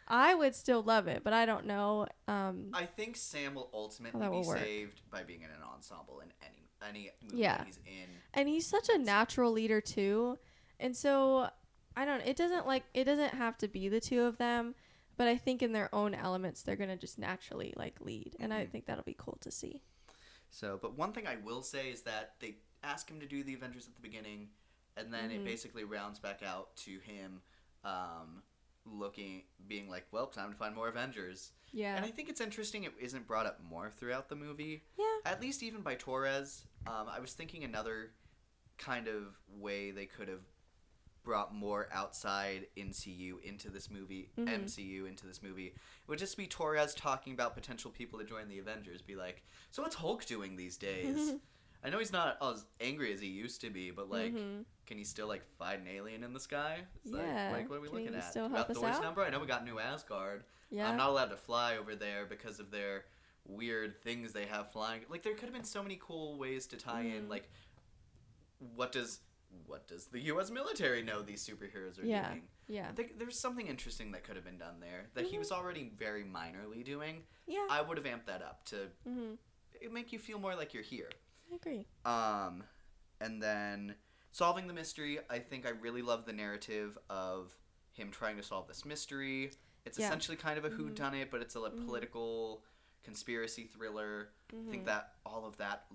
I would still love it, but I don't know. I think Sam will ultimately that be will work. saved by being in an ensemble in any movie Yeah. that he's in. And he's such a natural leader too. And so it doesn't have to be the two of them, but I think in their own elements they're going to just naturally like lead. And I think that'll be cool to see. So, but one thing I will say is that they ask him to do the Avengers at the beginning, and then it basically rounds back out to him being like, well, time to find more Avengers. Yeah. And I think it's interesting it isn't brought up more throughout the movie. Yeah. At least even by Torres. I was thinking another kind of way they could have brought more outside MCU into this movie would just be Torres talking about potential people to join the Avengers. Be like, so what's Hulk doing these days? I know he's not as angry as he used to be, but like, can he still like fight an alien in the sky? It's like what are we Can looking he at? still About help us Thor's out? number? I know we got New Asgard. Yeah. I'm not allowed to fly over there because of their weird things they have flying. Like, there could have been so many cool ways to tie in. Like, what does the U.S. military know these superheroes are doing? Yeah. I think there's something interesting that could have been done there that he was already very minorly doing. Yeah. I would have amped that up to make you feel more like you're here. I agree. And then solving the mystery, I think I really love the narrative of him trying to solve this mystery. It's essentially kind of a whodunit, but it's a political conspiracy thriller. I think that all of that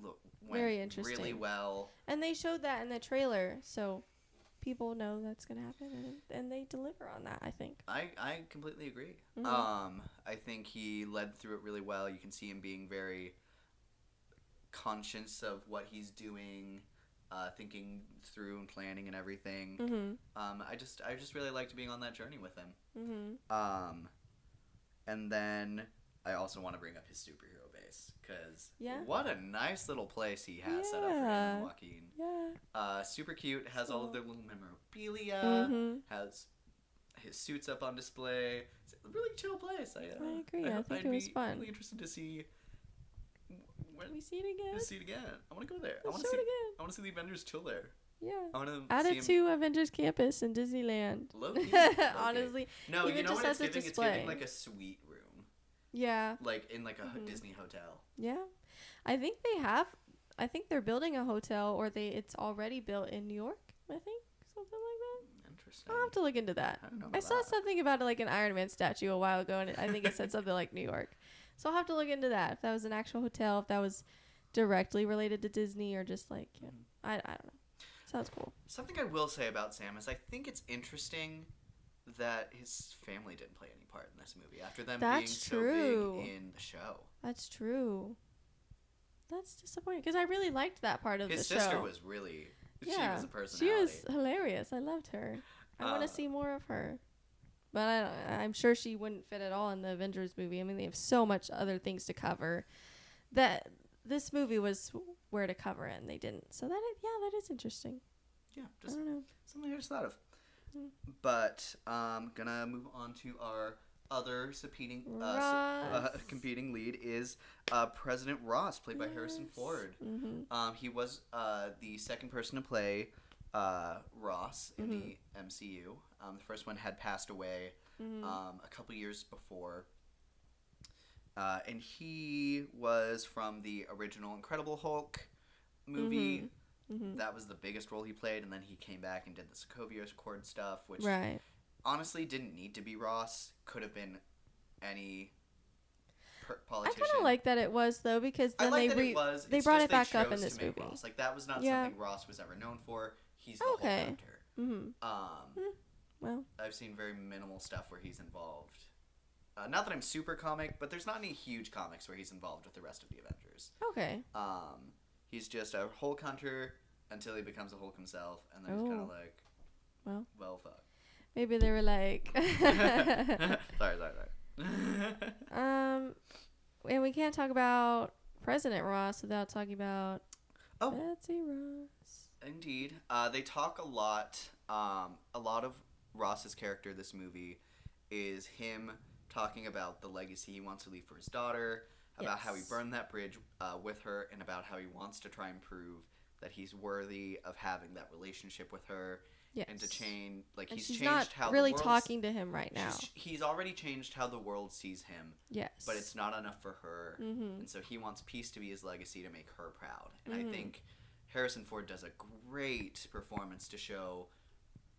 went Very interesting. really well. And they showed that in the trailer, so people know that's going to happen, and they deliver on that, I think. I completely agree. I think he led through it really well. You can see him being very conscious of what he's doing, thinking through and planning and everything. I just really liked being on that journey with him. And then I also want to bring up his superhero base, because what a nice little place he has set up for him and Joaquin. Yeah. Super cute, has all of their little memorabilia, has his suits up on display. It's a really chill place. I agree. I think it was fun. Really interested to see. Can we see it again? To see it again. I want to go there. I want Show to see. it again. I want to see the Avengers chill there. Yeah. I want to Add see it him to Avengers Campus in Disneyland. low-key. Honestly. No, even you know just what it's as a giving? It's display. giving like a suite room. Yeah. Like in like a Disney hotel. Yeah. I think they're building a hotel, or it's already built in New York, I think. Something like that. Interesting. I'll have to look into that. I don't know I about saw that. something about like an Iron Man statue a while ago, and I think it said something like New York. So I'll have to look into that. If that was an actual hotel, if that was directly related to Disney, or just like, I don't know. Sounds cool. Something I will say about Sam is I think it's interesting that his family didn't play any part in this movie after them being That's so true. big in the show. That's true. That's disappointing, because I really liked that part of His the show. sister was really. She was a personality. She was hilarious. I loved her. I want to see more of her. But I'm sure she wouldn't fit at all in the Avengers movie. I mean, they have so much other things to cover that this movie was where to cover it, and they didn't. So that is interesting. Yeah, I just don't know. something I just thought of. But gonna move on to our other competing lead is President Ross, played by Harrison Ford. He was the second person to play Ross in the MCU. The first one had passed away a couple years before. And he was from the original Incredible Hulk movie. That was the biggest role he played, and then he came back and did the Sokovia Accord stuff, which honestly didn't need to be Ross. Could have been any politician. I kind of like that it was, though, because then they they brought it back up in this movie. Ross. Like, that was not something Ross was ever known for. He's the Hulk hunter. Well, I've seen very minimal stuff where he's involved. Not that I'm super comic, but there's not any huge comics where he's involved with the rest of the Avengers. Okay. He's just a Hulk hunter until he becomes a Hulk himself, and then he's kind of like, well, fuck. Maybe they were like... sorry. And we can't talk about President Ross without talking about Betsy Ross. Indeed. They talk a lot. A lot of Ross's character this movie is him talking about the legacy he wants to leave for his daughter, about how he burned that bridge with her, and about how he wants to try and prove that he's worthy of having that relationship with her. Yes. And to change, like, And he's she's changed not how really the world talking to him right now. He's already changed how the world sees him. Yes. But it's not enough for her. And so he wants peace to be his legacy to make her proud. And I think Harrison Ford does a great performance to show,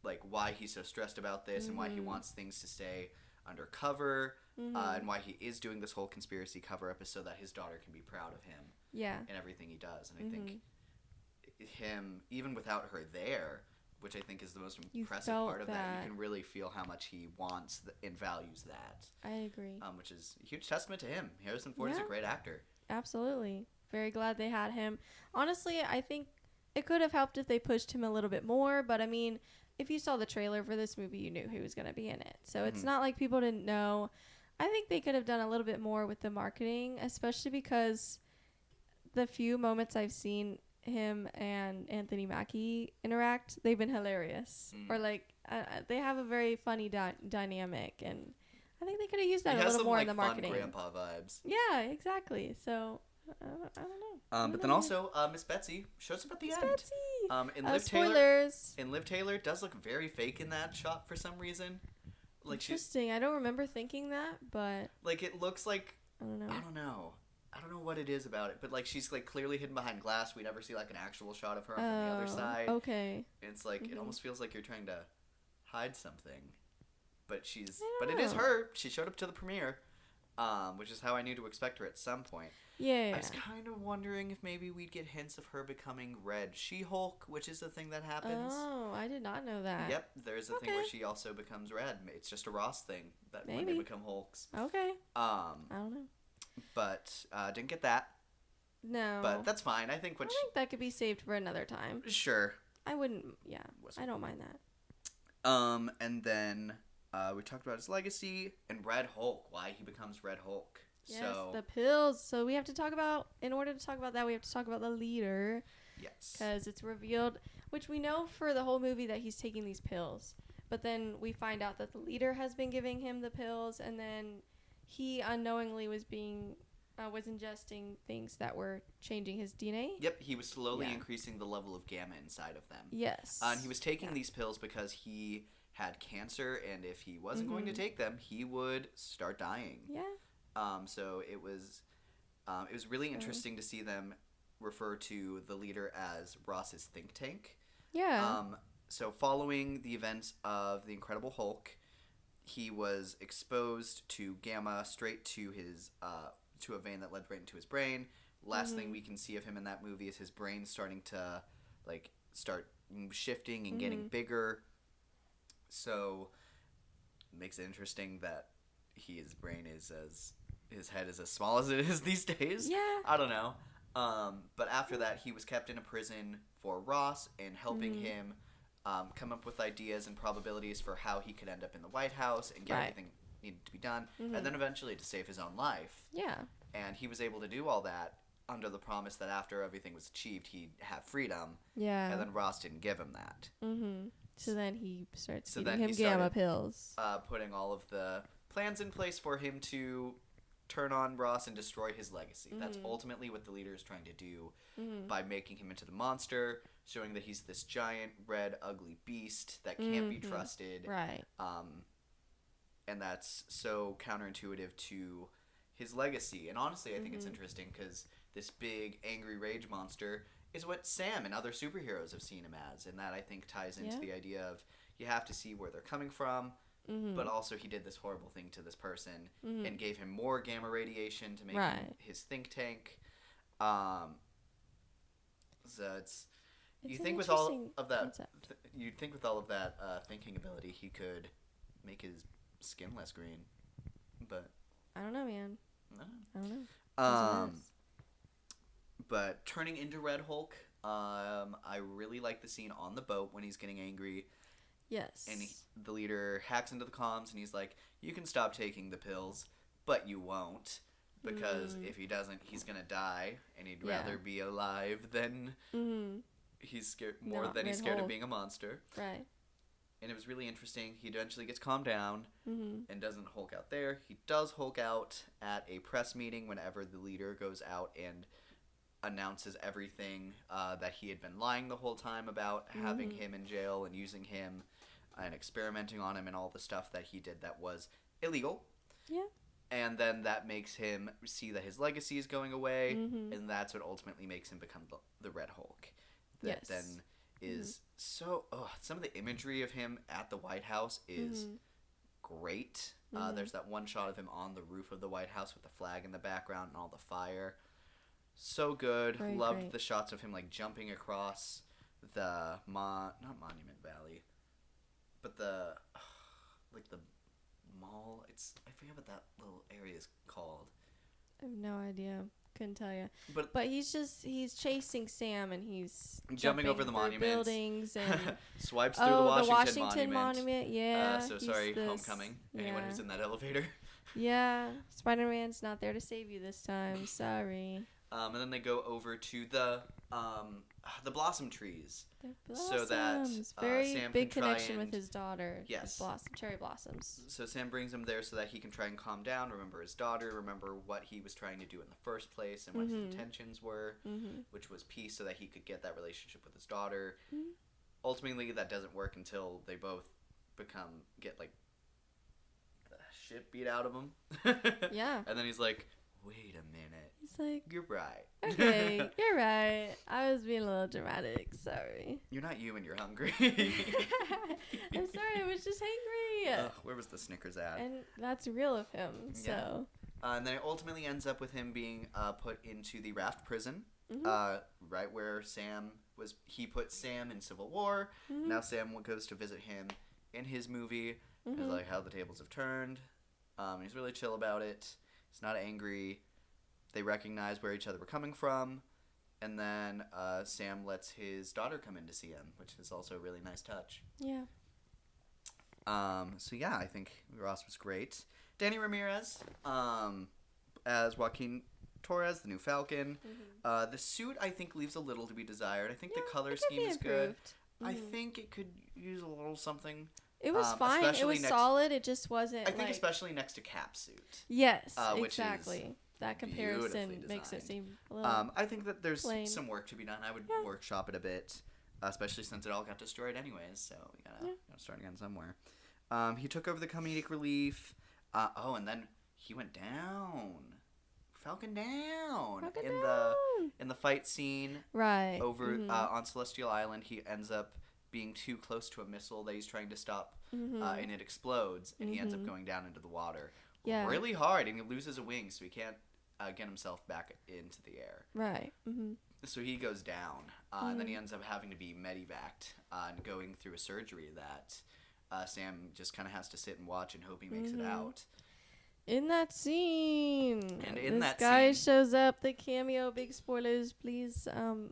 like, why he's so stressed about this and why he wants things to stay undercover, and why he is doing this whole conspiracy cover-up is so that his daughter can be proud of him. Yeah. In everything he does. And I think him, even without her there, which I think is the most You impressive felt part of that. that. You can really feel how much he wants and values that, I agree. which is a huge testament to him. Harrison Ford is a Yeah. great actor. Absolutely. Very glad they had him. Honestly, I think it could have helped if they pushed him a little bit more, but I mean, if you saw the trailer for this movie, you knew he was going to be in it. So it's not like people didn't know. I think they could have done a little bit more with the marketing, especially because the few moments I've seen him and Anthony Mackie interact, they've been hilarious. Or like they have a very funny dynamic, and I think they could have used that He a has little some more like in the fun marketing. grandpa vibes. Yeah, exactly. So I don't know. But then also Miss Betsy shows up at the end. Betsy. And Liv Taylor. Spoilers. And Liv Taylor does look very fake in that shot for some reason. Like she's Interesting. I don't remember thinking that, but like it looks like I don't know. I don't know. I don't know what it is about it, but like she's like clearly hidden behind glass. We never see like an actual shot of her from the other side. Okay. And it's like it Mhm. almost feels like you're trying to hide something. But she's I but don't it is know. her. She showed up to the premiere. Which is how I knew to expect her at some point. Yeah. I was kind of wondering if maybe we'd get hints of her becoming Red She-Hulk, which is the thing that happens. Oh, I did not know that. Yep, there's a thing where Okay. she also becomes red. It's just a Ross thing that when they Maybe. become Hulks. Okay. I don't know. But didn't get that. No. But that's fine. I think I what think that could be saved for another time. sure. I wouldn't. Yeah. Wasn't- I don't mind that. And then we talked about his legacy and Red Hulk, why he becomes Red Hulk. Yes, So the pills. So we have to talk about. In order to talk about that, we have to talk about the leader. yes. Because it's revealed, which we know for the whole movie that he's taking these pills. But then we find out that the leader has been giving him the pills, and then he unknowingly was ingesting things that were changing his DNA. Yep, he was slowly Yeah. increasing the level of gamma inside of them. Yes. And he was taking Yeah. these pills because he had cancer, and if he wasn't going to Mhm. take them, he would start dying. Yeah. So it was really interesting to see them refer to the leader as Ross's think tank. Yeah. So following the events of the Incredible Hulk, he was exposed to gamma straight to his to a vein that led right into his brain. Last thing we can see of him in that movie is his brain starting to like start shifting and getting bigger. So it makes it interesting that his brain is his head is as small as it is these days. Yeah. I don't know. But after that, he was kept in a prison for Ross and helping him come up with ideas and probabilities for how he could end up in the White House and get Right. everything needed to be done, and then eventually to save his own life. Yeah. And he was able to do all that under the promise that after everything was achieved, he'd have freedom. Yeah. And then Ross didn't give him that. So then he starts So giving then him he gamma started, pills. Putting all of the plans in place for him to turn on Ross and destroy his legacy. That's ultimately what the leader is trying to do by making him into the monster, showing that he's this giant, red, ugly beast that can't be trusted. Right. And that's so counterintuitive to his legacy. And honestly, I think it's interesting because this big, angry rage monster is what Sam and other superheroes have seen him as. And that, I think, ties into Yeah. the idea of you have to see where they're coming from. But also he did this horrible thing to this person and gave him more gamma radiation to make him Right. his think tank. So It's you an think with all interesting of that, concept. you'd think with all of that thinking ability, he could make his skin less green. But I don't know, man. no. I don't know. He's a mess. But turning into Red Hulk, I really like the scene on the boat when he's getting angry. Yes. And the leader hacks into the comms and he's like, you can stop taking the pills, but you won't. Because if he doesn't, he's going to die. And he'd Yeah. rather be alive than he's scared more Not than he's Red scared of Hulk. being a monster. Right. And it was really interesting. He eventually gets calmed down and doesn't Hulk out there. He does Hulk out at a press meeting whenever the leader goes out and announces everything that he had been lying the whole time about, having him in jail and using him and experimenting on him and all the stuff that he did that was illegal. Yeah. And then that makes him see that his legacy is going away, and that's what ultimately makes him become the Red Hulk. That Yes. then is so... some of the imagery of him at the White House is great. There's that one shot of him on the roof of the White House with the flag in the background and all the fire. So good. Very Loved great. the shots of him like jumping across the not Monument Valley, but the like the mall. I forget what that little area is called. I have no idea. Couldn't tell you. But he's chasing Sam and he's jumping over the through monuments. buildings and Swipes through the the Washington Monument. Yeah. So he's sorry, this- Homecoming. Anyone yeah. who's in that elevator. Yeah, Spider-Man's not there to save you this time. Sorry. And then they go over to the blossom trees. They're So that, blossoms. Very Sam big can try connection with and- his daughter. Yes. Cherry blossoms. So Sam brings him there so that he can try and calm down, remember his daughter, remember what he was trying to do in the first place and what his intentions were, which was peace, so that he could get that relationship with his daughter. Ultimately, that doesn't work until they both get like the shit beat out of them. Yeah. And then he's like, "Wait a minute, He's like, you're right. okay, you're right. I was being a little dramatic. Sorry. You're not you, and you're hungry." I'm sorry. I was just hangry. Where was the Snickers at? And that's real of him. So. Yeah. And then it ultimately ends up with him being put into the raft prison, right where Sam was. He put Sam in Civil War. Now Sam goes to visit him in his movie. It's like how the tables have turned. He's really chill about it. He's not angry. They recognize where each other were coming from. And then Sam lets his daughter come in to see him, which is also a really nice touch. Yeah. So yeah, I think Ross was great. Danny Ramirez, as Joaquin Torres, the new Falcon. The suit, I think, leaves a little to be desired. I think the color it could scheme be is good. improved. I think it could use a little something. It was fine. It especially was next- solid. It just wasn't. I think like, especially next to Cap's suit. Yes, which is exactly. That comparison beautifully makes it designed. seem a little. I think that there's plain. some work to be done. I would workshop it a bit, especially since it all got destroyed anyways. So we gotta start again somewhere. He took over the comedic relief. And then he went down. Falcon down Falcon in down. the fight scene Right. over on Celestial Island. He ends up being too close to a missile that he's trying to stop, and it explodes, and he ends up going down into the water Yeah. really hard, and he loses a wing, so he can't get himself back into the air. Right. So he goes down, and then he ends up having to be medevaced and going through a surgery that Sam just kind of has to sit and watch and hope he makes it out. In that scene. And in this that guy scene- shows up. The cameo. Big spoilers. Please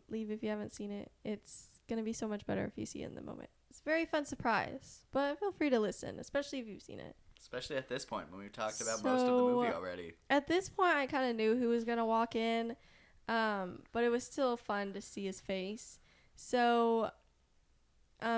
leave if you haven't seen it. It's gonna be so much better if you see it in the moment. It's a very fun surprise, but feel free to listen, especially if you've seen it. Especially at this point when we've talked about most of the movie already. At this point, I kind of knew who was gonna walk in, but it was still fun to see his face. So,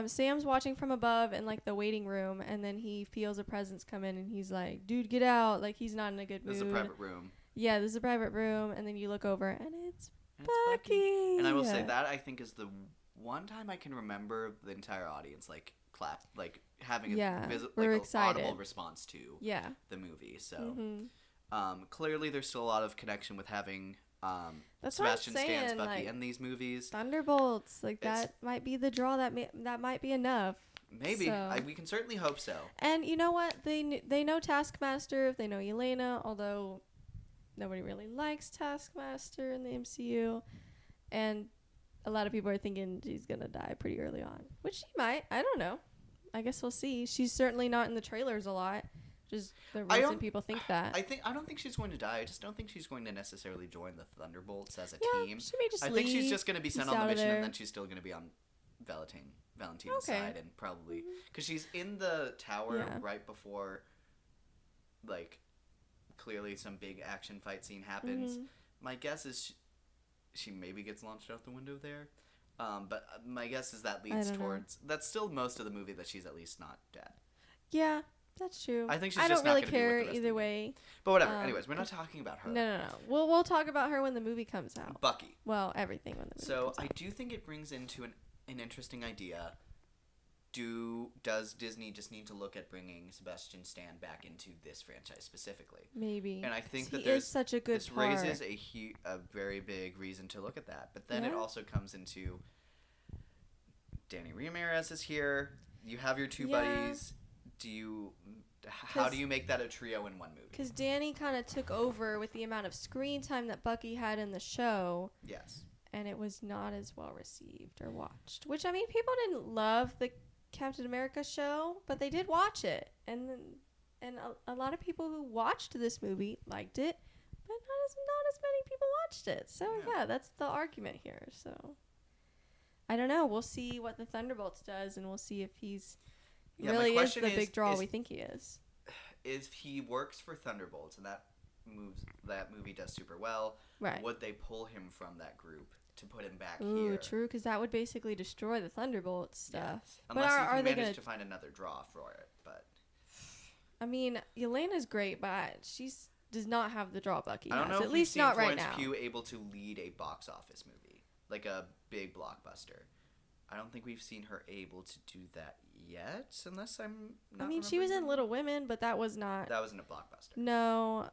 Sam's watching from above in like the waiting room, and then he feels a presence come in, and he's like, "Dude, get out!" Like he's not in a good mood. This is a private room. Yeah, this is a private room, and then you look over, and it's And it's Bucky. And I will say that I think is the one time I can remember the entire audience like clap, like having Yeah, a we're like excited. audible response to Yeah. the movie. So Mm-hmm. Clearly there's still a lot of connection with having That's what I'm Sebastian Stan's saying, Bucky like, in these movies. Thunderbolts, like It's- that might be the draw. That might be enough. Maybe So- we can certainly hope so. And you know what? They know Taskmaster. They know Yelena, although nobody really likes Taskmaster in the MCU, and a lot of people are thinking she's gonna die pretty early on, which she might. I don't know. I guess we'll see. She's certainly not in the trailers a lot. Just the I reason don't- people think that. I don't think she's going to die. I just don't think she's going to necessarily join the Thunderbolts as a yeah, team. she may just I leave. think she's just going to be sent Peace on out the of mission, there. and then she's still going to be on Valentine's Okay. Mm-hmm. side, and probably because she's in the tower Yeah. right before, like, clearly some big action fight scene happens. Mm-hmm. My guess is she maybe gets launched out the window there, but my guess is that leads don't know. towards that's still most of the movie that she's at least not dead. Yeah, that's true. I think she's I just don't not really gonna be with care the rest of either the way. But whatever. Anyways, we're not talking about her. No. We'll talk about her when the movie comes out. Bucky. Well, everything when the movie So comes I out. do think it brings into an interesting idea. Does Disney just need to look at bringing Sebastian Stan back into this franchise specifically? Maybe. And I think 'Cause that he there's is such a good this part. raises a very big reason to look at that. But then it Yeah. also comes into Danny Ramirez is here. You have your two Yeah. buddies. How 'Cause- do you make that a trio in one movie? Because Danny kind of took over with the amount of screen time that Bucky had in the show, Yes. and it was not as well received or watched. Which, I mean, people didn't love the Captain America show, but they did watch it, and a lot of people who watched this movie liked it, but not as many people watched it. So yeah, that's the argument here. So I don't know. We'll see what the Thunderbolts does, and we'll see if he's really is the big draw we think he is. If he works for Thunderbolts and that movie does super well, Right. would they pull him from that group to put him back Ooh, here? true, because that would basically destroy the Thunderbolts stuff. Yes. But Unless are he they manage gonna? to find another draw for it, but I mean, Yelena's great, but she's does not have the draw Bucky I don't has. know At if least we've seen not right Florence now. Pugh able to lead a box office movie, like a big blockbuster. I don't think we've seen her able to do that yet, unless I'm not I mean, she was in remembering. Little Women, but that was not. That wasn't a blockbuster. No.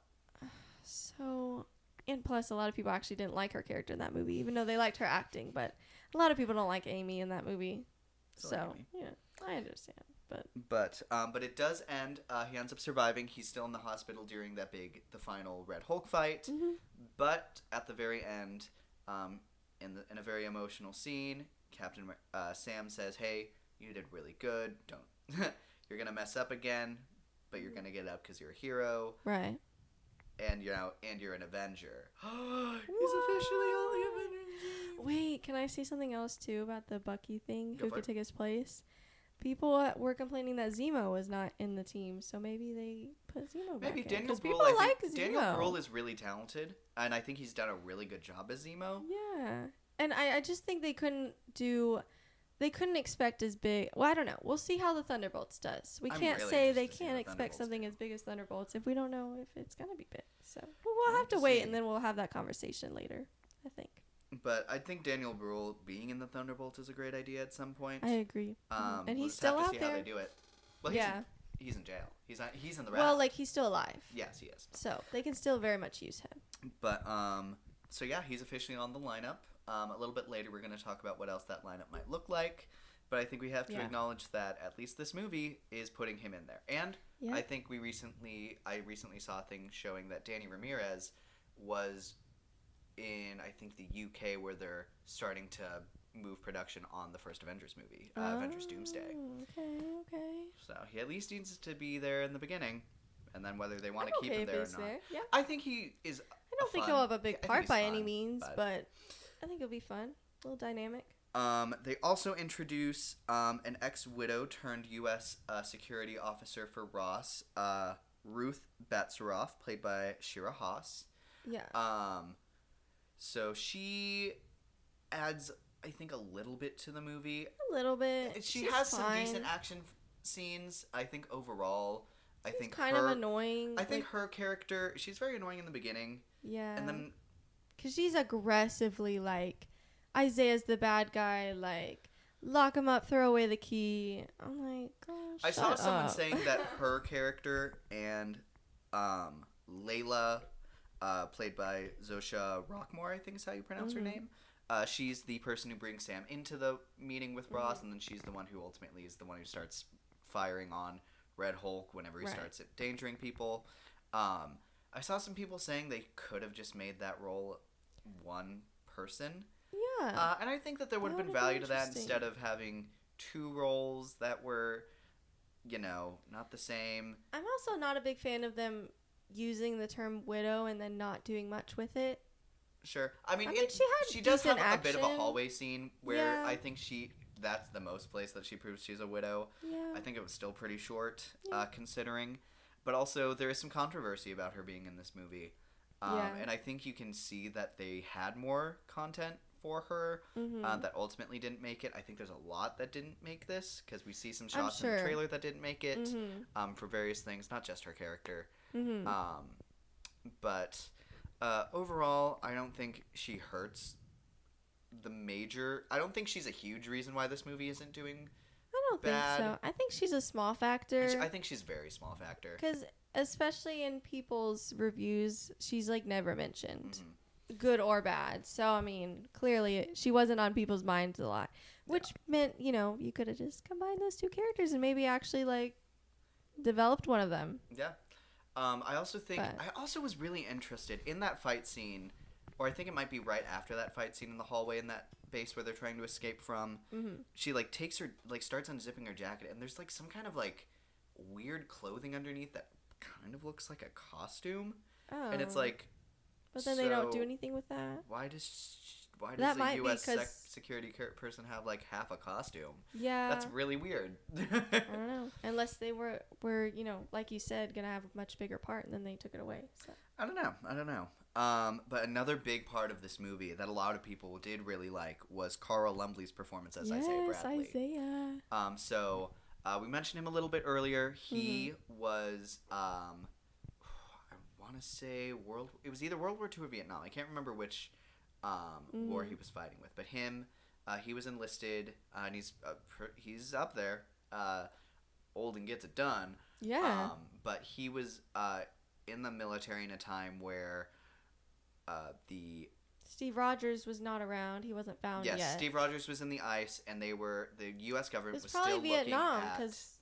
So, and plus, a lot of people actually didn't like her character in that movie, even though they liked her acting. But a lot of people don't like Amy in that movie. Still like So, Amy. yeah, I understand. But But it does end. He ends up surviving. He's still in the hospital during the final Red Hulk fight. Mm-hmm. But at the very end, in a very emotional scene, Captain Sam says, "Hey, you did really good. Don't you're gonna mess up again, but you're gonna get up because you're a hero, right. and you're an Avenger." He's officially on the Avengers team. Wait, can I say something else too about the Bucky thing? Go Who for could it. take his place? People were complaining that Zemo was not in the team, so maybe they put Zemo back Maybe in. Daniel 'Cause Bruhl. people I like think Zemo. Daniel Bruhl is really talented, and I think he's done a really good job as Zemo. Yeah. And I just think they couldn't expect as big. Well, I don't know. We'll see how the Thunderbolts does. We I'm can't really say interested they to see can't what expect Thunderbolts something do. as big as Thunderbolts if we don't know if it's going to be big. So we'll We'll have to have to wait, see. and then we'll have that conversation later, I think. But I think Daniel Bruhl being in the Thunderbolts is a great idea at some point. I agree. We'll And he's just have still to out see there. how they do it. Well, Yeah. he's in jail. He's in the Well, raft. like, he's still alive. Yes, he is. So they can still very much use him. But so yeah, he's officially on the lineup. A little bit later, we're going to talk about what else that lineup might look like. But I think we have to Yeah. acknowledge that at least this movie is putting him in there. And Yeah. I think I recently saw things showing that Danny Ramirez was in, I think, the UK, where they're starting to move production on the first Avengers movie, Avengers Doomsday. Okay. So he at least needs to be there in the beginning, and then whether they want I'm to keep okay him if there or he's not. there. Yeah. I think he is. I don't think fun- he'll have a big I think part he's by any fun, means, but I think it'll be fun. A little dynamic. They also introduce an ex-widow turned U.S. Security officer for Ross, Ruth Batsaroff, played by Shira Haas. Yeah. So she adds, I think, a little bit to the movie. A little bit. She She's has some fine. decent action scenes. I think overall, I think kind her, of annoying. I think like, her character, she's very annoying in the beginning, yeah. and then Because she's aggressively like, Isaiah's the bad guy, like, lock him up, throw away the key. I'm like, oh, I saw shut someone up. saying that her character and Layla, played by Zosha Rockmore, I think is how you pronounce her name. She's the person who brings Sam into the meeting with Ross, and then she's the one who ultimately is the one who starts firing on Red Hulk whenever he Right. starts endangering people. I saw some people saying they could have just made that role one person. Yeah. And I think that there would have That been would've value been to that interesting. instead of having two roles that were, not the same. I'm also not a big fan of them using the term widow and then not doing much with it. Sure. I mean, she had she does have decent a bit of a action. hallway scene where Yeah. I think that's the most place that she proves she's a widow. Yeah. I think it was still pretty short, Yeah. considering. But also, there is some controversy about her being in this movie. Yeah. And I think you can see that they had more content for her Mm-hmm. that ultimately didn't make it. I think there's a lot that didn't make this, because we see some I'm shots in the sure. trailer that didn't make it Mm-hmm. for various things, not just her character. Mm-hmm. But overall, I don't think she hurts I don't think she's a huge reason why this movie isn't doing. I don't bad. think so. I think she's a small factor. I think she's very small factor. Because especially in people's reviews, she's like never mentioned, Mhm. good or bad. So I mean, clearly she wasn't on people's minds a lot, which meant you could have just combined those two characters and maybe actually like developed one of them. Yeah. I also think But- I also was really interested in that fight scene. or I think it might be right after that fight scene in the hallway in that base where they're trying to escape from. She like takes her like starts unzipping her jacket, and there's like some kind of like weird clothing underneath that kind of looks like a costume, Oh. and it's like. But then they don't do so anything with that. Why does That the might be U.S. 'cause- security person have like half a costume? Yeah. That's really weird. I don't know. Unless they were like you said, gonna have a much bigger part, and then they took it away. So. I don't know. But another big part of this movie that a lot of people did really like was Carl Lumbly's performance as Isaiah Bradley. Isaiah. So we mentioned him a little bit earlier. He was I want to say it was either World War II or Vietnam. I can't remember which war he was fighting with. But he was enlisted, and he's up there, old and gets it done. Yeah. But he was in the military in a time where the Steve Rogers was not around. He wasn't found yet. Steve Rogers was in the ice, and the U.S. government It was was probably still Vietnam looking at. because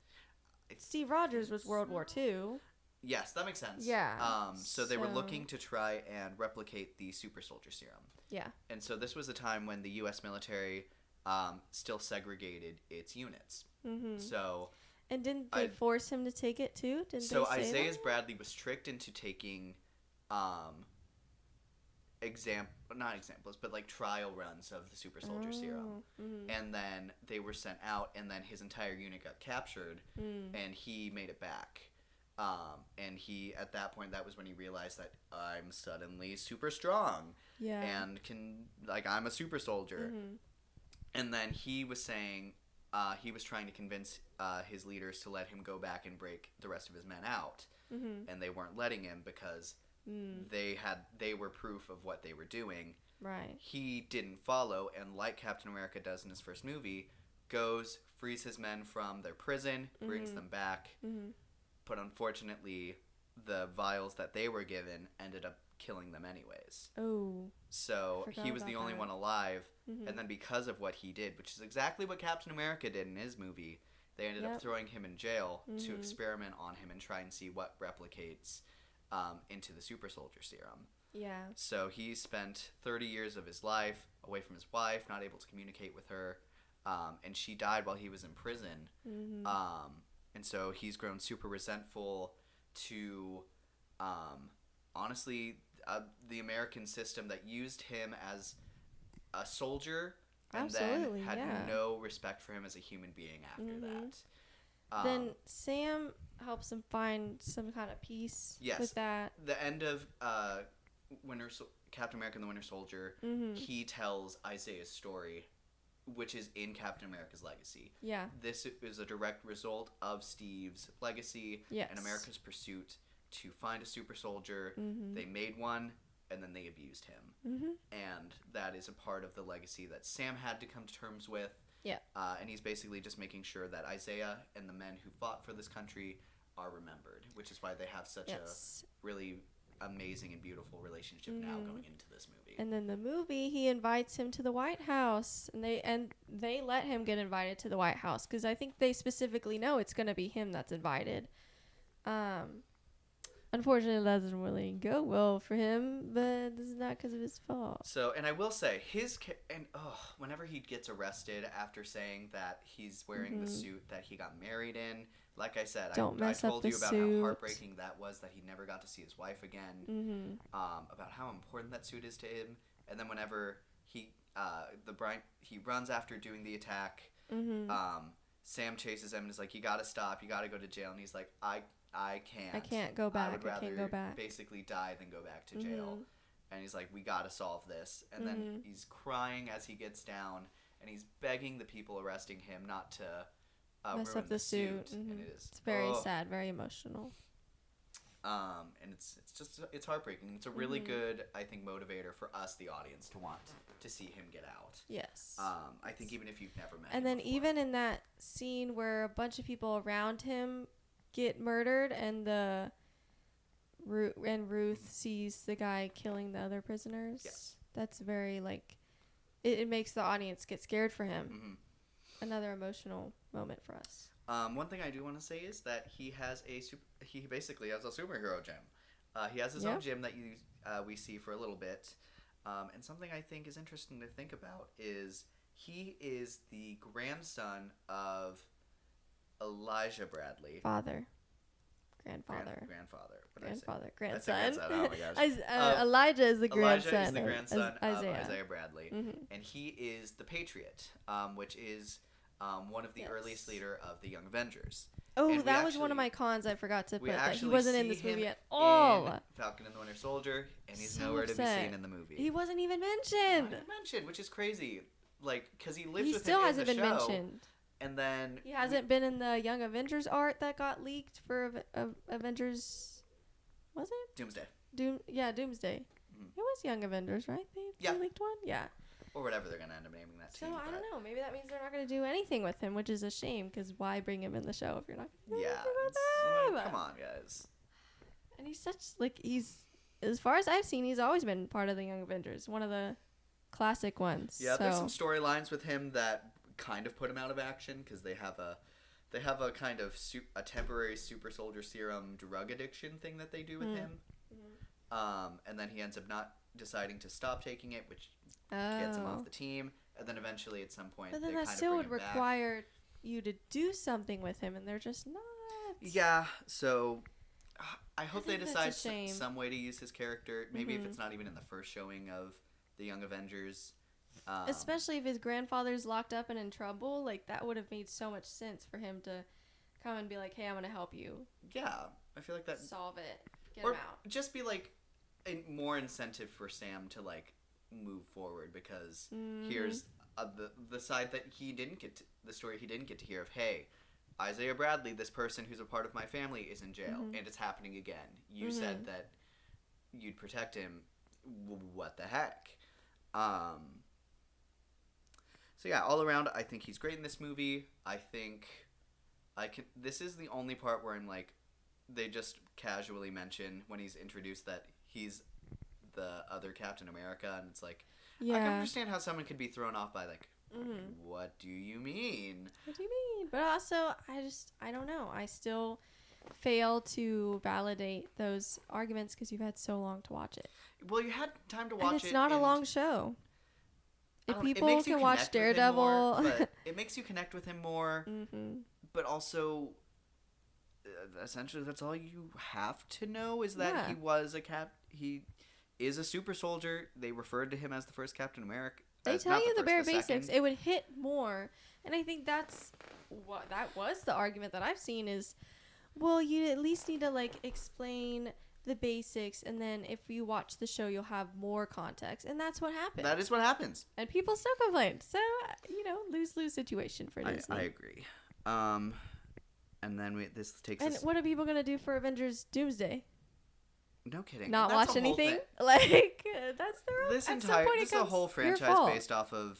Steve Rogers was World War II. Yes, that makes sense. Yeah, So they were so- looking to try and replicate the super soldier serum. Yeah. And so this was a time when the U.S. military still segregated its units. Mm-hmm. So And didn't they force him to take it too? Didn't so they say Isaiah that? Bradley was tricked into taking not examples, but like trial runs of the super soldier serum. Mm-hmm. And then they were sent out, and then his entire unit got captured, Mm. and he made it back. And he, at that point, that was when he realized that I'm suddenly super strong Yeah. and I'm a super soldier. Mm-hmm. And then he was saying, he was trying to convince his leaders to let him go back and break the rest of his men out. Mm-hmm. And they weren't letting him because they were proof of what they were doing. Right. He didn't follow, and like Captain America does in his first movie, goes, frees his men from their prison, brings them back. Mm-hmm. But unfortunately, the vials that they were given ended up killing them anyways. Oh. So Forgot he was the about only that. one alive, Mhm. and then because of what he did, which is exactly what Captain America did in his movie, they ended up Yep. throwing him in jail to Mhm. experiment on him and try and see what replicates into the super soldier serum. Yeah. So he spent 30 years of his life away from his wife, not able to communicate with her, and she died while he was in prison. Mm-hmm. And so he's grown super resentful to, honestly, the American system that used him as a soldier and Absolutely, then had yeah. no respect for him as a human being after Mhm. that. Then Sam helps him find some kind of peace Yes. with that. The end of Captain America and the Winter Soldier, Mm-hmm. he tells Isaiah's story, which is in Captain America's legacy. Yeah. This is a direct result of Steve's legacy Yes. and America's pursuit to find a super soldier. Mm-hmm. They made one, and then they abused him. Mm-hmm. And that is a part of the legacy that Sam had to come to terms with. Yeah. And he's basically just making sure that Isaiah and the men who fought for this country are remembered, which is why they have such Yes. a really amazing and beautiful relationship now going into this movie. And then the movie, he invites him to the White House, and they let him get invited to the White House because I think they specifically know it's gonna be him that's invited. Unfortunately, that doesn't really go well for him, but this is not because of his fault. So, and I will say, whenever he gets arrested after saying that he's wearing the suit that he got married in, like I said, Don't I mess up told the you about suit. how heartbreaking that was that he never got to see his wife again, Mm-hmm. about how important that suit is to him, and then whenever he runs after doing the attack, Mm-hmm. Sam chases him and is like, "You gotta stop, you gotta go to jail," and he's like, I can't. I can't go back. I would I rather can't go back." basically die than go back to jail. Mhm. And he's like, "We gotta solve this." And then Mhm. he's crying as he gets down, and he's begging the people arresting him not to Mess ruin up the suit. And Mhm. it is It's very ugh. sad, very emotional. And it's heartbreaking. It's a really Mhm. good, I think, motivator for us, the audience, to want to see him get out. Yes. I think even if you've never met him And then before. even in that scene where a bunch of people around him get murdered and Ruth sees the guy killing the other prisoners. Yes. That's very it makes the audience get scared for him. Mhm. Another emotional moment for us. One thing I do want to say is that he basically has a superhero gym. He has his Yeah. own gym that we see for a little bit, And something I think is interesting to think about is he is the grandson of Elijah Bradley. Grandfather. Grandfather. What did I say? Grandfather. I said Grandson. grandson. Oh my gosh. Elijah is the grandson. Elijah is the grandson of Isaiah. Isaiah Bradley. Mm-hmm. And he is the Patriot, which is one of the Yes. earliest leader of the Young Avengers. Oh, And we that was one of actually- my cons. I forgot to put We that he actually wasn't in see this movie him at all. in Falcon and the Winter Soldier, and he's So nowhere to be upset. seen in the movie. He wasn't even Not mentioned. even mentioned, which is crazy. Like, because he lives He with still him hasn't in the been show, mentioned. and then He hasn't been in the Young Avengers art that got leaked for Avengers. Was it Doomsday Doomsday? Mhm. It was Young Avengers, right? They Yeah. leaked one. Yeah. or whatever they're gonna end up naming that. So team, I but- don't know. Maybe that means they're not going to do anything with him, which is a shame. Because why bring him in the show if you're not going to do Yeah, anything with it's him? like, come on, guys. And he's such he's as far as I've seen, he's always been part of the Young Avengers, one of the classic ones. Yeah, so. there's some storylines with him that kind of put him out of action because they have a kind of a temporary super soldier serum drug addiction thing that they do with him. And then he ends up not deciding to stop taking it, which gets him off the team. And then eventually, at some point, But then they that kind still of would bring him back. require you to do something with him, and they're just not. Yeah, so I hope they think that's decide a shame. some way to use his character. Maybe if Mhm. it's not even in the first showing of the Young Avengers. Especially if his grandfather's locked up and in trouble, like that would have made so much sense for him to come and be like, "Hey, I'm gonna help you Yeah, I feel like that. solve it, get Or him out." just be like more incentive for Sam to like move forward because here's the side that he didn't get to, the story he didn't get to hear of. Hey, Isaiah Bradley, this person who's a part of my family, is in jail and it's happening again. You said that you'd protect him. What the heck? So yeah, all around, I think he's great in this movie. I think this is the only part where I'm like, they just casually mention when he's introduced that he's the other Captain America, and it's like, I can Yeah. understand how someone could be thrown off by like, what do you mean? What do you mean? But also, I don't know. I still fail to validate those arguments because you've had so long to watch it. Well, you had time to watch And it's it. not a and long show. I If don't know, it people makes you can watch connect with him more, Daredevil, but it makes you connect with him more. But also, essentially, that's all you have to know is that Yeah. he was he is a super soldier. They referred to him as the first Captain America. they as tell not you the first, bare the basics. second. It would hit more, and I think that was the argument that I've seen is, well, you at least need to like explain the basics, and then if you watch the show, you'll have more context, and that's what happened. That is what happens. And people still complained. So lose-lose situation for Disney. I agree. And then this takes And us. what are people gonna do for Avengers Doomsday? No kidding. Not That's watch a whole anything? thing. Like that's their This at some entire point it this is a comes whole your franchise fault. based off of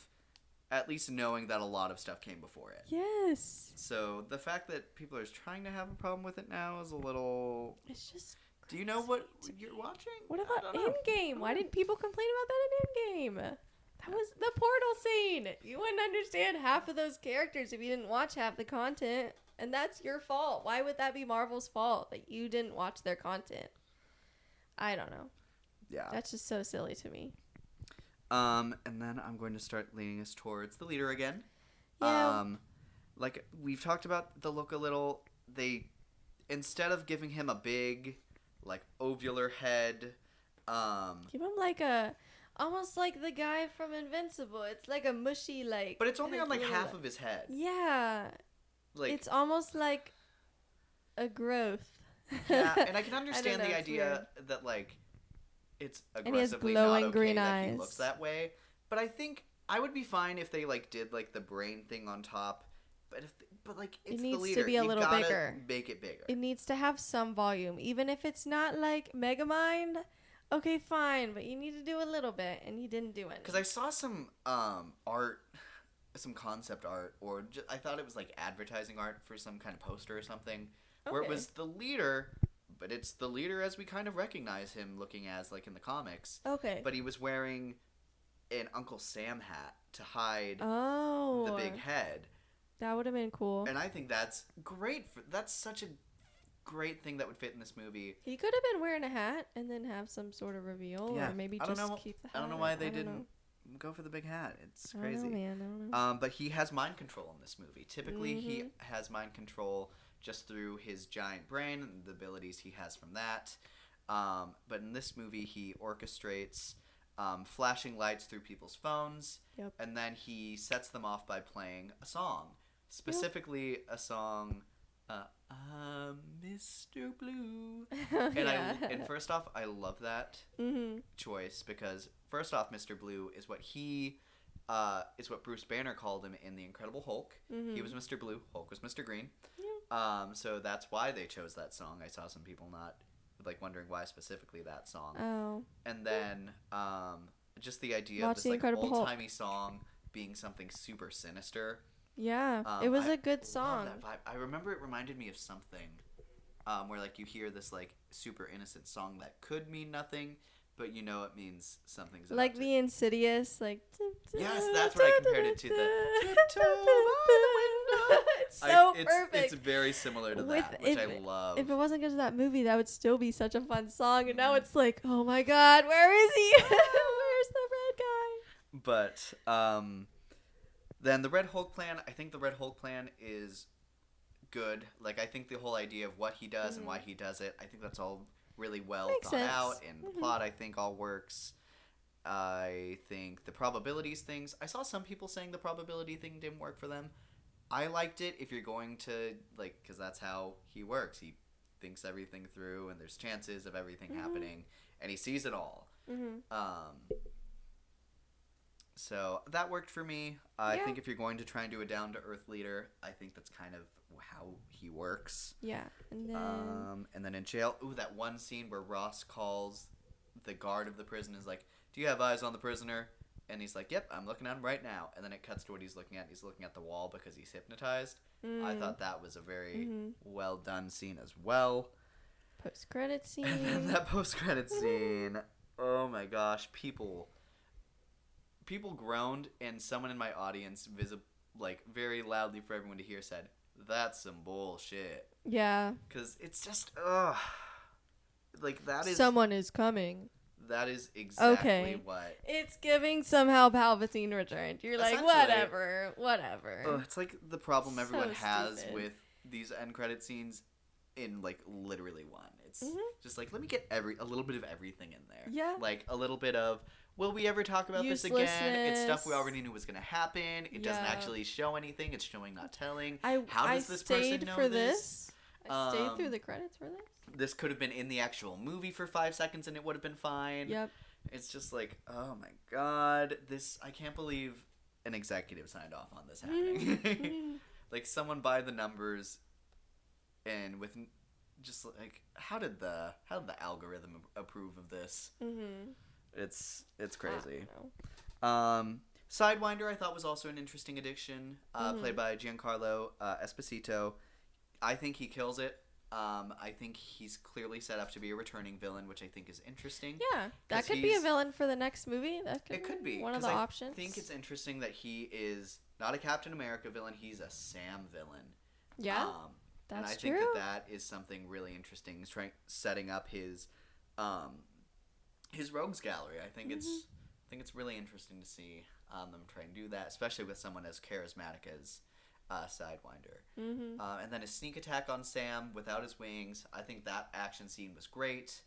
at least knowing that a lot of stuff came before it. Yes, So the fact that people are trying to have a problem with it now is a little. it's just. Do you know what you're watching? What I about don't know. Endgame? Why didn't people complain about that in Endgame? That was the portal scene. You wouldn't understand half of those characters if you didn't watch half the content, and that's your fault. Why would that be Marvel's fault that you didn't watch their content? I don't know. Yeah. That's just so silly to me. And then I'm going to start leaning us towards the leader again. Yeah. Like we've talked about the look a little. They instead of giving him a big, like ovular head, Give him almost like the guy from Invincible. It's like a mushy but it's only on like little- half of his head. Yeah, Like it's almost like a growth. yeah, and I can understand know, the it's idea that like it's he has aggressively glowing not okay green that he eyes. looks that way. But I think I would be fine if they like did like the brain thing on top. But like it's needs the to leader. be a You little gotta bigger. Make it bigger. It needs to have some volume, even if it's not like Megamind. Okay, fine, but you need to do a little bit, and he didn't do it. Because I saw some art, some concept art, or I thought it was like advertising art for some kind of poster or something, where it Okay. was the leader, but it's the leader as we kind of recognize him looking as like in the comics. Okay. But he was wearing an Uncle Sam hat to hide Oh, the big head, that would have been cool. and I think that's great. That's such a great thing that would fit in this movie. He could have been wearing a hat and then have some sort of reveal, Yeah. or maybe I don't just know- keep the hat. I don't know why they I don't didn't know. go for the big hat. It's I don't crazy. know, man. I don't know. But he has mind control in this movie. Typically, he Mm-hmm. has mind control just through his giant brain and the abilities he has from that. But in this movie, he orchestrates flashing lights through people's phones, Yep. and then he sets them off by playing a song. Specifically, a song, Mr. Blue. And Yeah. and first off, I love that Mm-hmm. choice because first off, Mr. Blue is what Bruce Banner called him in The Incredible Hulk. Mm-hmm. He was Mr. Blue, Hulk was Mr. Green. Yeah. So that's why they chose that song. I saw some people not wondering why specifically that song. Oh. And then just the idea Watch of this The Incredible Hulk. old-timey song being something super sinister. Yeah. It was I a good love song. that vibe. I remember it reminded me of something where you hear this super innocent song that could mean nothing, but it means something's about Like to- the Insidious, like. Yes, that's what I compared it to, the tiptoe by the window. It's so it's perfect. It's very similar to With- that, which I if- love. If it wasn't because of that movie, that would still be such a fun song. And now it's like, oh my God, where is he? Where's the red guy? But then the Red Hulk plan, I think the Red Hulk plan is good. I think the whole idea of what he does and why he does it, I think that's all really well Makes thought sense. out, and the plot I think all works. I think the probabilities things, I saw some people saying the probability thing didn't work for them. I liked it if you're going to, because that's how he works. He thinks everything through, and there's chances of everything happening, and he sees it all. So that worked for me. I Yeah. think if you're going to try and do a down-to-earth leader, I think that's kind of how he works. Yeah. And then. And then in jail, that one scene where Ross calls the guard of the prison, is like, "Do you have eyes on the prisoner?" And he's like, "Yep, I'm looking at him right now." And then it cuts to what he's looking at. He's looking at the wall because he's hypnotized. I thought that was a very well done scene as well. Post-credit scene. And then that post-credit scene, oh my gosh, people groaned, and someone in my audience, very loudly for everyone to hear, said, "That's some bullshit." Yeah. Because it's just, ugh. That is... Someone is coming. That is exactly Okay. what... It's giving somehow Palpatine returned. You're like, Essentially. whatever. It's like the problem everyone So has stupid. with these end credit scenes in, literally one. It's Mhm. just let me get a little bit of everything in there. Yeah. A little bit of, will we ever talk about this again? It's stuff we Uselessness. already knew was going to happen. It doesn't Yeah. actually show anything. It's showing, not telling. I How does this stayed person know for this? I stayed through Um, the credits for this. This could have been in the actual movie for 5 seconds and it would have been fine. Yep. It's just oh my god, I can't believe an executive signed off on this happening. Someone by the numbers, and with just how did the algorithm approve of this? Mm-hmm. It's crazy. Sidewinder I thought was also an interesting addition, played by Giancarlo Esposito. I think he kills it. I think he's clearly set up to be a returning villain, which I think is interesting. Yeah, that 'Cause could be a he's- villain for the next movie. That could It could be one of 'cause the I options. I think it's interesting that he is not a Captain America villain; he's a Sam villain. Yeah, and that's I think true. that is something really interesting. Is setting up his rogues gallery. I think it's really interesting to see them try and do that, especially with someone as charismatic as Sidewinder. Mm-hmm. And then his sneak attack on Sam without his wings. I think that action scene was great.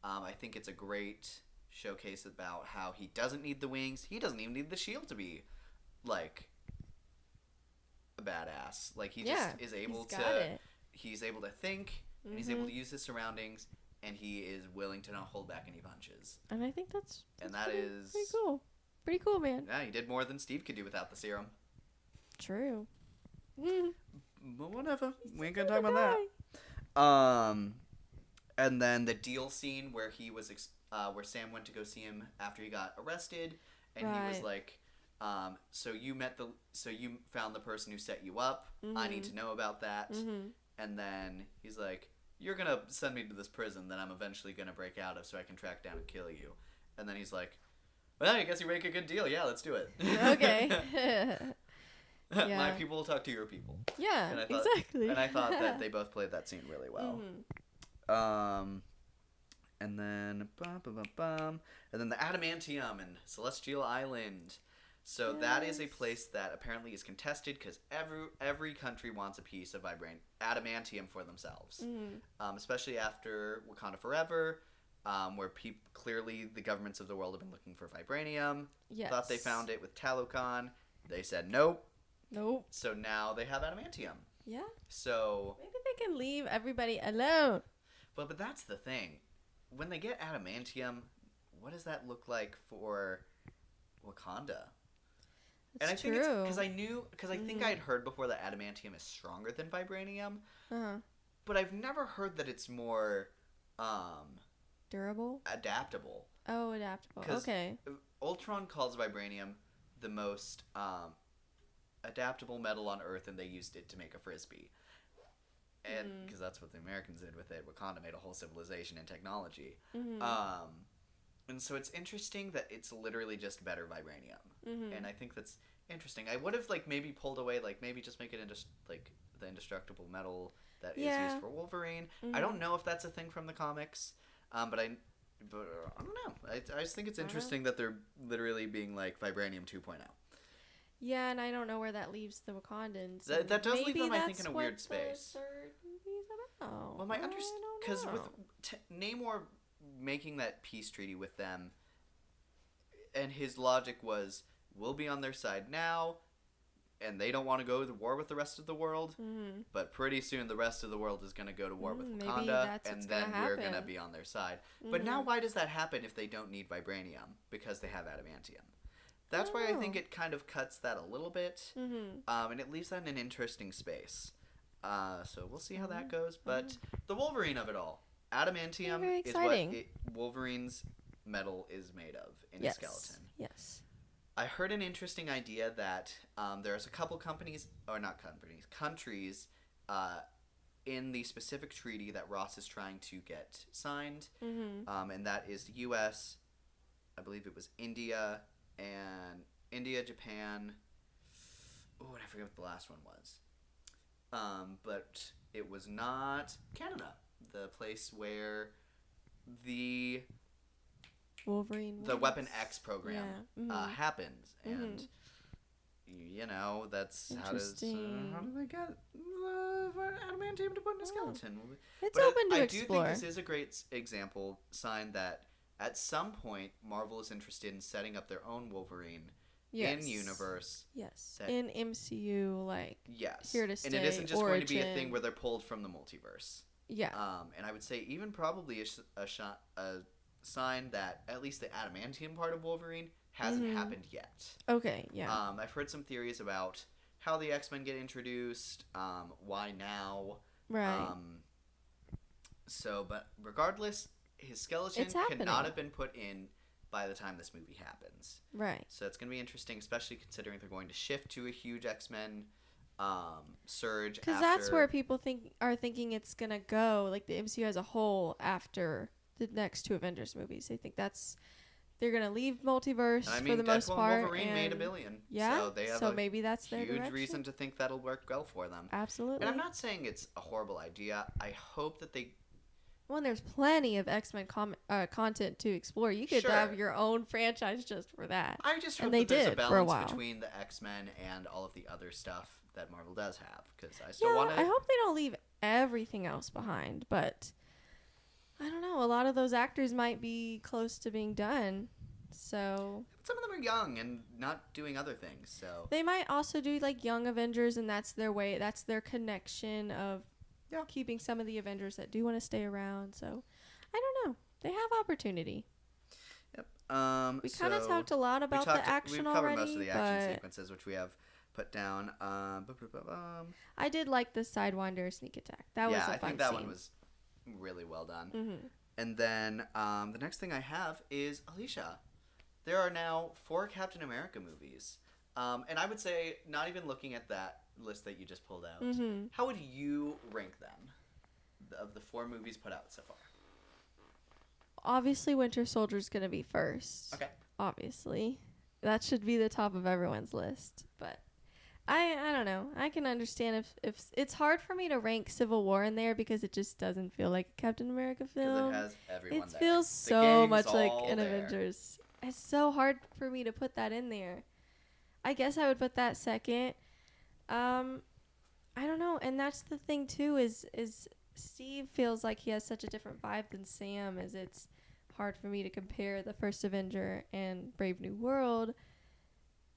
I think it's a great showcase about how he doesn't need the wings. He doesn't even need the shield to be a badass. He just is able he's got it. He's able to think, and he's able to use his surroundings, and he is willing to not hold back any punches. And I think that's pretty cool. Pretty cool, man. Yeah, he did more than Steve could do without the serum. True. But whatever. We ain't gonna talk about that. And then the deal scene where he was where Sam went to go see him after he got arrested, and he was Right. like, so you found the person who set you up. I need to know about that. Mm-hmm. And then he's like, you're gonna send me to this prison that I'm eventually gonna break out of so I can track down and kill you. And then he's like, well, I guess you make a good deal. Yeah, let's do it. Okay. My Yeah. people will talk to your people. Yeah, And I thought, exactly. And I thought that they both played that scene really well. And then and then the adamantium and Celestial Island. So that is a Yes. place that apparently is contested because every country wants a piece of adamantium for themselves. Especially after Wakanda Forever, where clearly the governments of the world have been looking for vibranium. Yes. Thought they found it with Talokan. They said nope. Nope. So now they have adamantium. Yeah. So, Maybe they can leave everybody alone. but that's the thing. When they get adamantium, what does that look like for Wakanda? That's And I think true. it's because I think I'd heard before that adamantium is stronger than vibranium, Uh-huh. but I've never heard that it's more Durable? adaptable. Oh, adaptable. 'Cause Okay. Ultron calls vibranium the most adaptable metal on Earth, and they used it to make a frisbee. And because that's what the Americans did with it, Wakanda made a whole civilization and technology. And so it's interesting that it's literally just better vibranium, and I think that's interesting. I would have maybe pulled away, maybe just make it into the indestructible metal that is Yeah. used for Wolverine. I don't know if that's a thing from the comics, but I don't know. I just think it's interesting that they're literally being like vibranium 2.0. Yeah, and I don't know where that leaves the Wakandans. That and does leave maybe them, I think, that's in a what weird the space. third movie's about. Well, my I understanding, don't because with know. Namor making that peace treaty with them, and his logic was, we'll be on their side now, and they don't want to go to war with the rest of the world, but pretty soon the rest of the world is going to go to war with Maybe Wakanda, that's and what's then gonna we're going to happen. be on their side. But now why does that happen if they don't need vibranium? Because they have adamantium. That's why I think it kind of cuts that a little bit, and it leaves that in an interesting space. So we'll see how that goes. But the Wolverine of it all, adamantium Very is what exciting. Wolverine's metal is made of in Yes. his skeleton. Yes. I heard an interesting idea that there's a couple countries in the specific treaty that Ross is trying to get signed, and that is the U.S., I believe it was India, Japan. Oh, and I forget what the last one was. But it was not Canada, the place where the Wolverine. Weapon wins. X program Yeah. happens, and that's how do Interesting. they get adamantium to put in a skeleton? It's But open to I explore. do think this is a great example, sign that at some point Marvel is interested in setting up their own Wolverine in universe. Yes. that- In MCU, Yes, here to and it isn't stay, just going to be a thing origin. where they're pulled from the multiverse. yeah. And I would say even probably a sign that at least the adamantium part of Wolverine hasn't happened yet. Okay. Yeah. I've heard some theories about how the X-Men get introduced, why now. right. But regardless, his skeleton It's happening. cannot have been put in by the time this movie happens. right. So it's going to be interesting, especially considering they're going to shift to a huge X-Men surge. Because that's where people are thinking it's gonna go, like the MCU as a whole, after the next two Avengers movies. They think they're gonna leave multiverse And I mean, for the most Deadpool part. and Wolverine made $1 and- billion. Yeah. So they have maybe that's their huge direction. reason to think that'll work well for them. Absolutely. And I'm not saying it's a horrible idea. I hope that they Well, there's plenty of X-Men content to explore. You could Sure. have your own franchise just for that. I just And hope they that there's a did for a balance while. between the X-Men and all of the other stuff that Marvel does have. Because I still Yeah, want I to... hope they don't leave everything else behind, but I don't know. A lot of those actors might be close to being done, so Some of them are young and not doing other things, so... they might also do Young Avengers, and that's their way. That's their connection of Yeah. keeping some of the Avengers that do want to stay around. So I don't know. They have opportunity. Yep. We kind of talked a lot about the action We've covered already, most of the action but sequences, which we have put down. I did like the Sidewinder sneak attack. That was a I fun think that scene. one was really well done. Mm-hmm. And then the next thing I have is Alicia. There are now 4 Captain America movies. And I would say, not even looking at that list that you just pulled out, Mm-hmm. how would you rank them of the 4 movies put out so far? Obviously, Winter Soldier's going to be first. Okay. Obviously. That should be the top of everyone's list. But I don't know. I can understand if it's hard for me to rank Civil War in there because it just doesn't feel like a Captain America Because film. it has everyone It there. feels The so gang's much like all an there. Avengers. It's so hard for me to put that in there. I guess I would put that second. I don't know, and that's the thing too. Is Steve feels like he has such a different vibe than Sam. Is it's hard for me to compare the first Avenger and Brave New World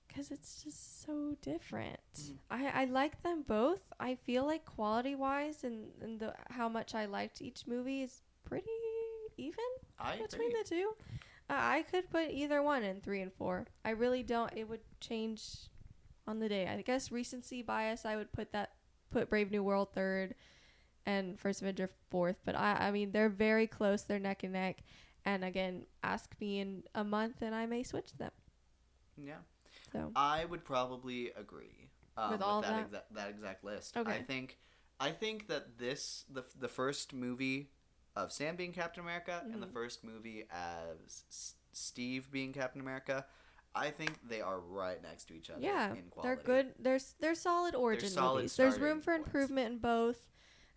because it's just so different. I like them both. I feel like quality wise and the how much I liked each movie is pretty even I between agree. the two. I could put either one in 3 and 4. I really don't. It would change on the day. I guess recency bias. I would put Brave New World third and First Avenger fourth. But I mean they're very close. They're neck and neck. And again, ask me in a month and I may switch them. Yeah. So I would probably agree With all of that? that exact list. Okay. I think that the first movie of Sam being Captain America and the first movie as Steve being Captain America, I think they are right next to each other. yeah, in quality. they're good. They're solid origin solid movies. There's room starting for points. improvement in both.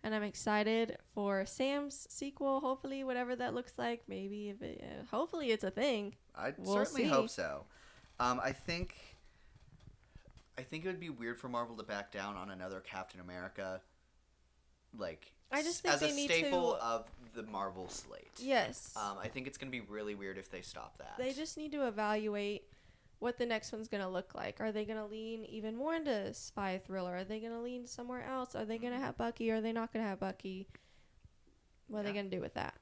And I'm excited for Sam's sequel. Hopefully, whatever that looks like. Maybe if it, hopefully it's a thing. I We'll certainly see. hope so. I think it would be weird for Marvel to back down on another Captain America, like I just think as a they need staple to- of the Marvel slate. Yes. I think it's gonna be really weird if they stop that. They just need to evaluate what the next one's going to look like. Are they going to lean even more into spy thriller? Are they going to lean somewhere else? Are they going to have Bucky? Are they not going to have Bucky? What are they Yeah. going to do with that?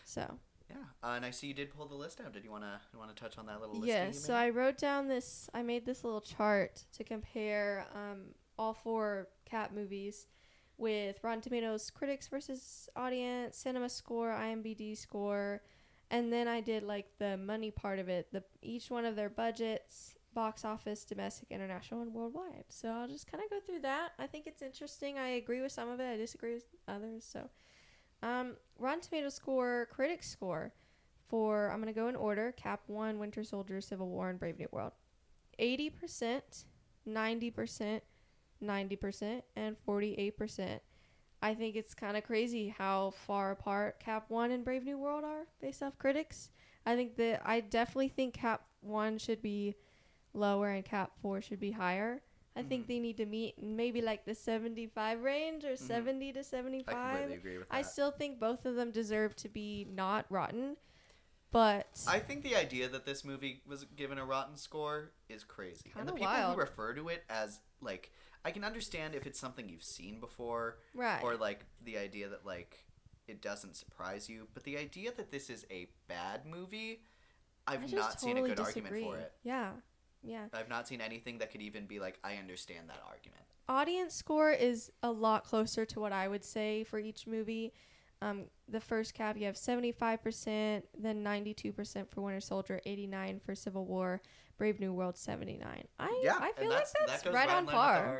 So, Yeah, and I see you did pull the list out. Did you wanna touch on that little list? yes. So I wrote down this. I made this little chart to compare all 4 Cap movies with Rotten Tomatoes critics versus audience, cinema score, IMDb score, and then I did like the money part of it. Each one of their budgets, box office, domestic, international, and worldwide. So I'll just kind of go through that. I think it's interesting. I agree with some of it. I disagree with others. So, Rotten Tomatoes score, critics score for, I'm going to go in order, Cap 1, Winter Soldier, Civil War, and Brave New World. 80%, 90%, 90%, and 48%. I think it's kind of crazy how far apart Cap 1 and Brave New World are based off critics. I definitely think Cap 1 should be lower and Cap 4 should be higher. I think they need to meet maybe like the 75 range or 70 to 75. I completely agree with that. I still think both of them deserve to be not rotten, but I think the idea that this movie was given a rotten score is crazy. And the Kinda people wild. who refer to it as, like, I can understand if it's something you've seen before. Right. Or, like, the idea that, like, it doesn't surprise you. But the idea that this is a bad movie, I I've just not seen a totally good disagree. argument for it. Yeah. Yeah. I've not seen anything that could even be like, I understand that argument. Audience score is a lot closer to what I would say for each movie. The first Cap, you have 75%, then 92% for Winter Soldier, 89% for Civil War, Brave New World, 79%. I feel and like that's that goes right on in line par.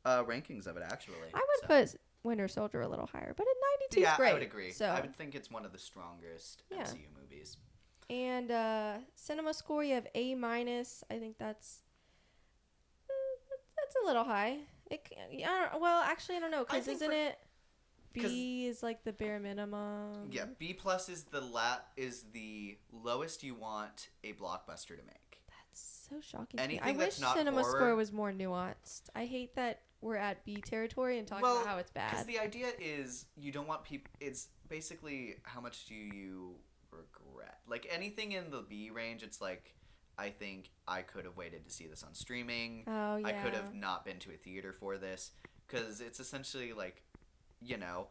with our rankings of it, actually. I would put Winter Soldier a little higher, but at 92 Yeah, is great. I would agree. So, I would think it's one of the strongest Yeah. MCU movies. and cinema score, you have A minus. I think that's a little high. Well, actually, I don't know, because think isn't for- it B is like the bare minimum? Yeah, B+ is the lowest you want a blockbuster to make. That's so shocking. To me. Anything I wish that's not cinema horror- score was more nuanced. I hate that we're at B territory and talking about how it's Because bad. the idea is you don't want people. It's basically how much do you regret? Like anything in the B range, it's like I think I could have waited to see this on streaming. Oh, I could yeah. have not been to a theater for this because it's essentially like, you know,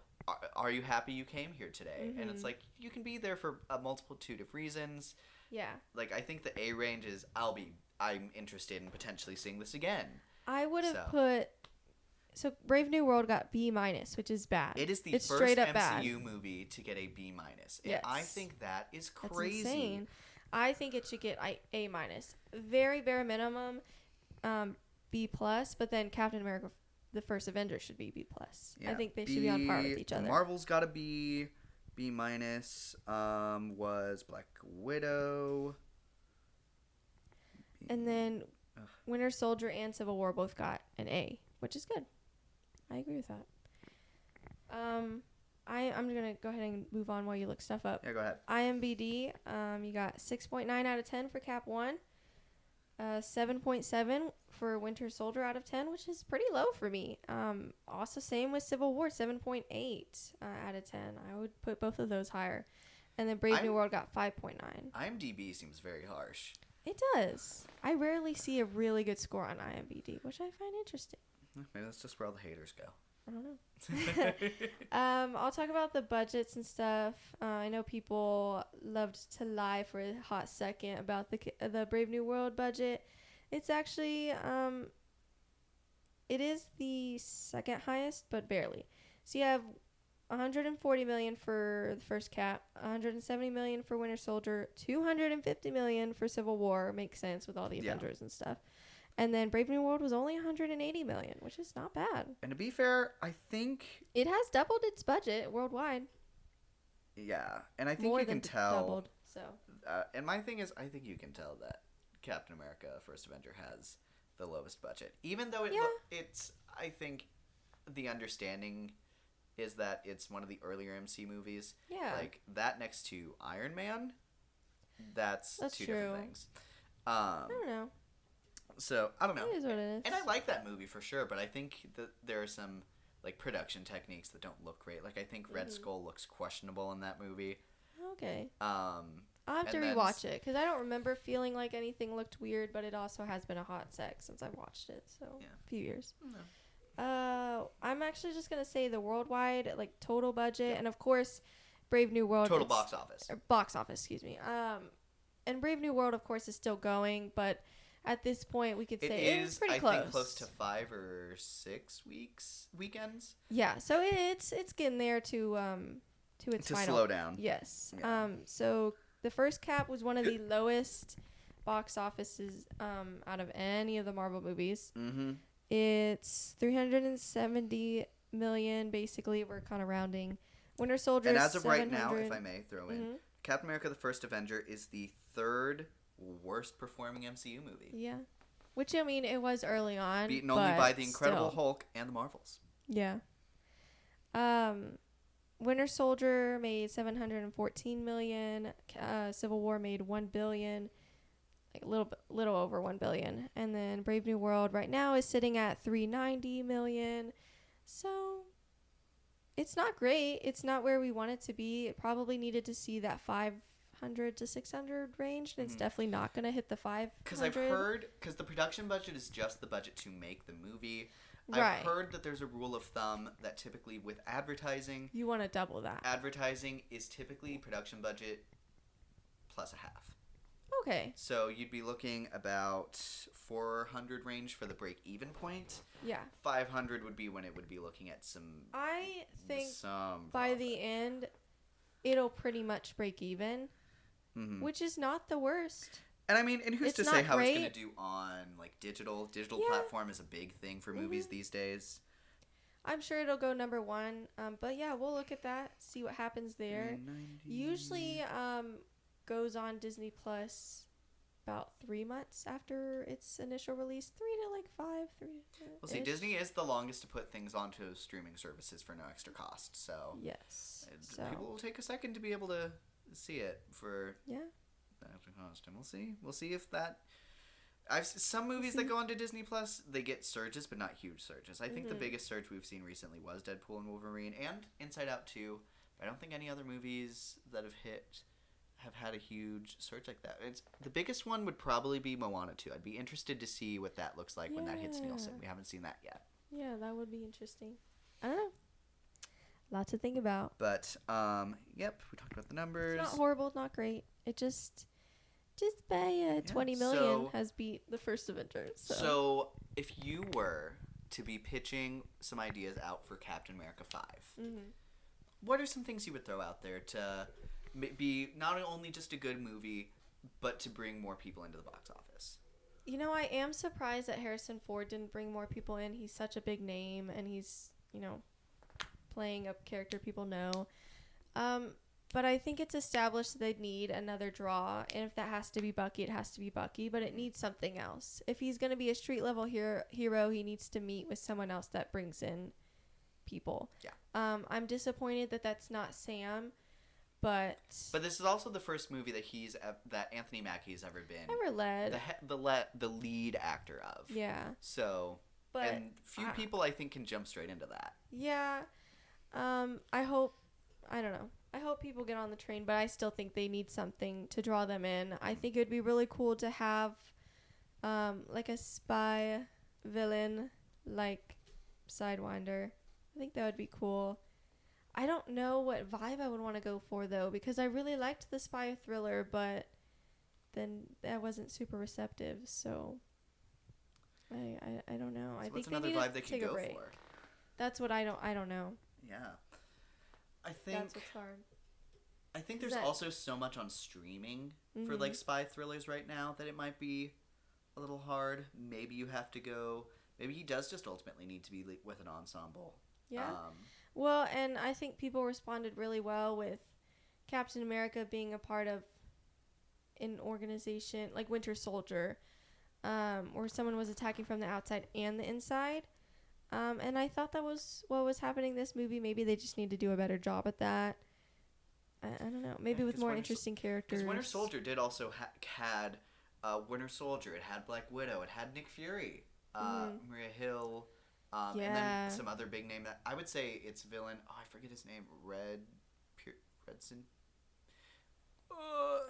are you happy you came here today? And it's Mhm. like you can be there for a multitude of reasons. Yeah. Like I think the A range is I'm interested in potentially seeing this again. I would have So. put. So Brave New World got B minus, which is bad. It is the it's first straight up MCU bad. movie to get a B minus. Yes. And I think that is That's crazy. insane. I think it should get A minus. Very bare minimum, B plus. But then Captain America, the First Avenger, should be B plus. I think they should be on par with each other. Marvel's got a B. B minus was Black Widow. And then Winter Soldier and Civil War both got an A, which is good. I agree with that. I'm gonna go ahead and move on while you look stuff up. Yeah, go ahead. IMBD, you got 6.9 out of 10 for Cap 1, 7.7 for Winter Soldier out of 10, which is pretty low for me. Also same with Civil War, 7.8 out of 10. I would put both of those higher. And then Brave New World got 5.9. IMDb seems very harsh. It does. I rarely see a really good score on IMDb, which I find interesting. Maybe that's just where all the haters go. I don't know. I'll talk about the budgets and stuff. I know people loved to lie for a hot second about the Brave New World budget. It's actually it is the second highest, but barely. So you have 140 million for the first Cap, 170 million for Winter Soldier, 250 million for Civil War. Makes sense with all the Avengers and stuff. And then Brave New World was only 180 million, which is not bad. And to be fair, I think it has doubled its budget worldwide. Yeah, and I think More you can than tell. Doubled, so. And my thing is, I think you can tell that Captain America: First Avenger has the lowest budget, even though it's. I think the understanding is that it's one of the earlier MC movies. Yeah. Like that next to Iron Man. That's two true. different things. I don't know. So I don't know. It is what it is. And I like that movie for sure, but I think that there are some like production techniques that don't look great. Like I think Red Skull looks questionable in that movie. Okay. I'll I'll have to rewatch it because I don't remember feeling like anything looked weird, but it also has been a hot sec since I watched it, so a few years. I'm actually just gonna say the worldwide like total budget, and of course, Brave New World total box office. Box office, excuse me. And Brave New World, of course, is still going, but at this point, we could say it's pretty close. I think close to 5 or 6 weekends. Yeah, so it's getting there to its to final. Slow down. Yes. Yeah. So the first Cap was one of the lowest box offices out of any of the Marvel movies. Mm-hmm. It's 370 million. Basically, we're kind of rounding. Winter Soldier. And as of right now, if I may throw in, Mm-hmm. Captain America: The First Avenger is the 3rd worst performing MCU movie. Yeah. Which, I mean, it was early on. Beaten only by The Incredible Hulk and the Marvels. Yeah. Winter Soldier made 714 million. Civil War made 1 billion. Like a little over 1 billion. And then Brave New World right now is sitting at 390 million. So it's not great. It's not where we want it to be. It probably needed to see that 500 to 600 range, and it's definitely not going to hit the 500. Because I've heard, because the production budget is just the budget to make the movie. Right. I've heard that there's a rule of thumb that typically with advertising, you want to double that. Advertising is typically production budget plus a half. Okay. So you'd be looking about 400 range for the break-even point. Yeah. 500 would be when it would be looking at some. I think some by profit. the end, it'll pretty much break even, which is not the worst. And I mean, and who's It's to not say how great. it's going to do on like digital? Digital platform is a big thing for movies these days. I'm sure it'll go number 1. But yeah, we'll look at that, see what happens there. Usually, goes on Disney Plus about 3 months after its initial release, 3 to like 5. Well, see, Disney is the longest to put things onto streaming services for no extra cost. So yes, people will take a second to be able to see it for yeah. the extra cost, and we'll see if that. Some movies that go onto Disney Plus, they get surges, but not huge surges. I think the biggest surge we've seen recently was Deadpool and Wolverine and Inside Out 2. But I don't think any other movies that have had a huge surge like that. The biggest one would probably be Moana 2. I'd be interested to see what that looks like when that hits Nielsen. We haven't seen that yet. Yeah, that would be interesting. I don't know. Lots to think about. But yep, we talked about the numbers. It's not horrible, not great. It just by 20 million has beat the first Avengers. So if you were to be pitching some ideas out for Captain America 5, what are some things you would throw out there to be not only just a good movie, but to bring more people into the box office? You know, I am surprised that Harrison Ford didn't bring more people in. He's such a big name, and he's, playing a character people know. But I think it's established that they'd need another draw, and if that has to be Bucky, it has to be Bucky, but it needs something else. If he's going to be a street level hero, he needs to meet with someone else that brings in people. Yeah. I'm disappointed that that's not Sam, but this is also the first movie that Anthony Mackie's ever been ever led. the lead actor of. Yeah. So, But and few people I think can jump straight into that. Yeah. I don't know. I hope people get on the train, but I still think they need something to draw them in. I think it would be really cool to have like a spy villain like Sidewinder. I think that would be cool. I don't know what vibe I would want to go for though, because I really liked the spy thriller, but then that wasn't super receptive, so I don't know. So I what's think another they need vibe to they can take a go break. for? That's what I don't know. Yeah. I think That's what's hard. there's that- also so much on streaming for Mhm. like spy thrillers right now that it might be a little hard. Maybe you have to go. Maybe he does just ultimately need to be with an ensemble. Yeah. Well, and I think people responded really well with Captain America being a part of an organization like Winter Soldier, where someone was attacking from the outside and the inside. And I thought that was what was happening in this movie. Maybe they just need to do a better job at that. I don't know. Maybe Yeah, with 'cause more Winter interesting characters. Because Winter Soldier did also had Winter Soldier. It had Black Widow. It had Nick Fury, Maria Hill, and Yeah. then some other big name that I would say it's villain. Oh, I forget his name. Redson.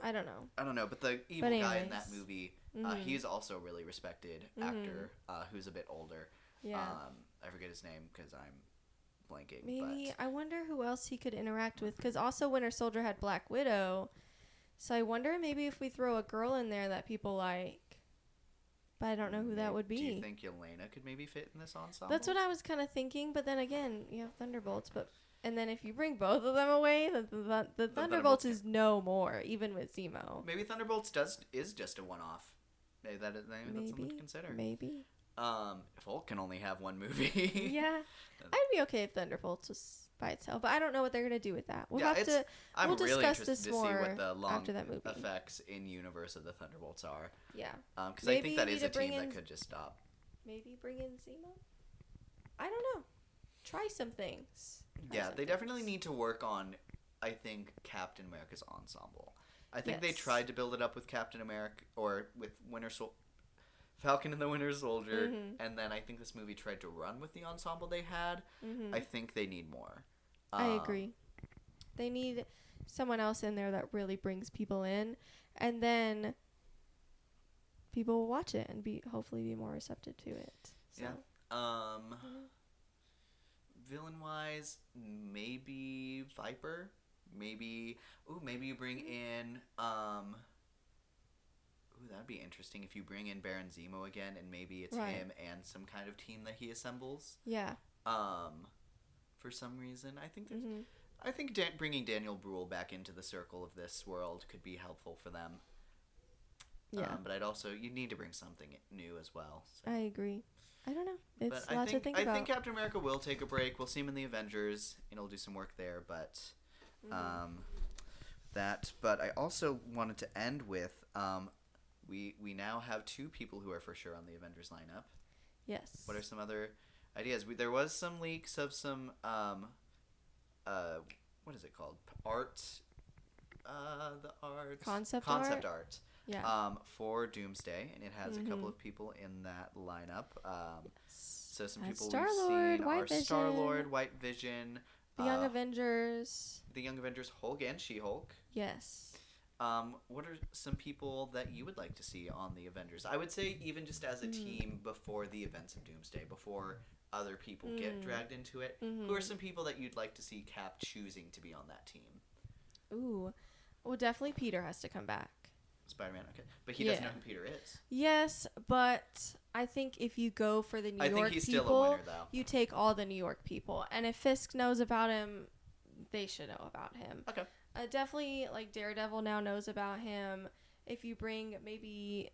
I don't know. I don't know, but the evil guy in that anyways. movie, Mhm. he's also a really respected actor who's a bit older. Yeah. I forget his name because I'm blanking. Maybe but I wonder who else he could interact with, because also Winter Soldier had Black Widow, so I wonder maybe if we throw a girl in there that people like, but I don't know who that would be. Do you think Yelena could maybe fit in this ensemble? That's what I was kind of thinking, but then again, you have Thunderbolts, and then if you bring both of them away, the Thunderbolts Thunderbolts is no more, even with Zemo. Maybe Thunderbolts is just a one-off. Maybe that's something to consider. Maybe. If Hulk can only have one movie. Yeah, I'd be okay if Thunderbolts was by itself, but I don't know what they're gonna do with that. We'll have to. I'm we'll really discuss interested this to see more what the long after that movie. effects in universe of the Thunderbolts are. Yeah. Because I Maybe think that you is need a to bring team in- that could just stop. Maybe bring in Zemo. I don't know. Try some things. Yeah, they definitely need to work on, I think, Captain America's ensemble. I think they Yes. tried to build it up with Captain America or with Falcon and the Winter Soldier, and then I think this movie tried to run with the ensemble they had. I think they need more. I agree. They need someone else in there that really brings people in, and then people will watch it and hopefully be more receptive to it. So. Yeah. Villain wise, maybe Viper. Maybe you bring in that'd be interesting if you bring in Baron Zemo again, and maybe it's Right. him and some kind of team that he assembles. Yeah. For some reason, I think bringing Daniel Bruhl back into the circle of this world could be helpful for them. Yeah. But you need to bring something new as well. So. I agree. I don't know. It's But a lot to think about. I think Captain America will take a break. We'll see him in the Avengers, and he'll do some work there. But But I also wanted to end with we now have 2 people who are for sure on the Avengers lineup. Yes. What are some other ideas? There was some leaks of some what is it called? Art. The art. Concept art. Yeah. For Doomsday, and it has a couple of people in that lineup. So some That's people Star-Lord, we've seen White are Vision. Star-Lord, White Vision, The Young Avengers. the Young Avengers, Hulk, and She-Hulk. Yes. What are some people that you would like to see on the Avengers? I would say even just as a team before the events of Doomsday, before other people get dragged into it. Who are some people that you'd like to see Cap choosing to be on that team? Ooh. Well, definitely Peter has to come back. Spider-Man, okay. But he doesn't know who Peter is. Yes, but I think if you go for the New York I think he's people, still a winner, though. you take all the New York people. And if Fisk knows about him, they should know about him. Okay. Definitely, like, Daredevil now knows about him. If you bring maybe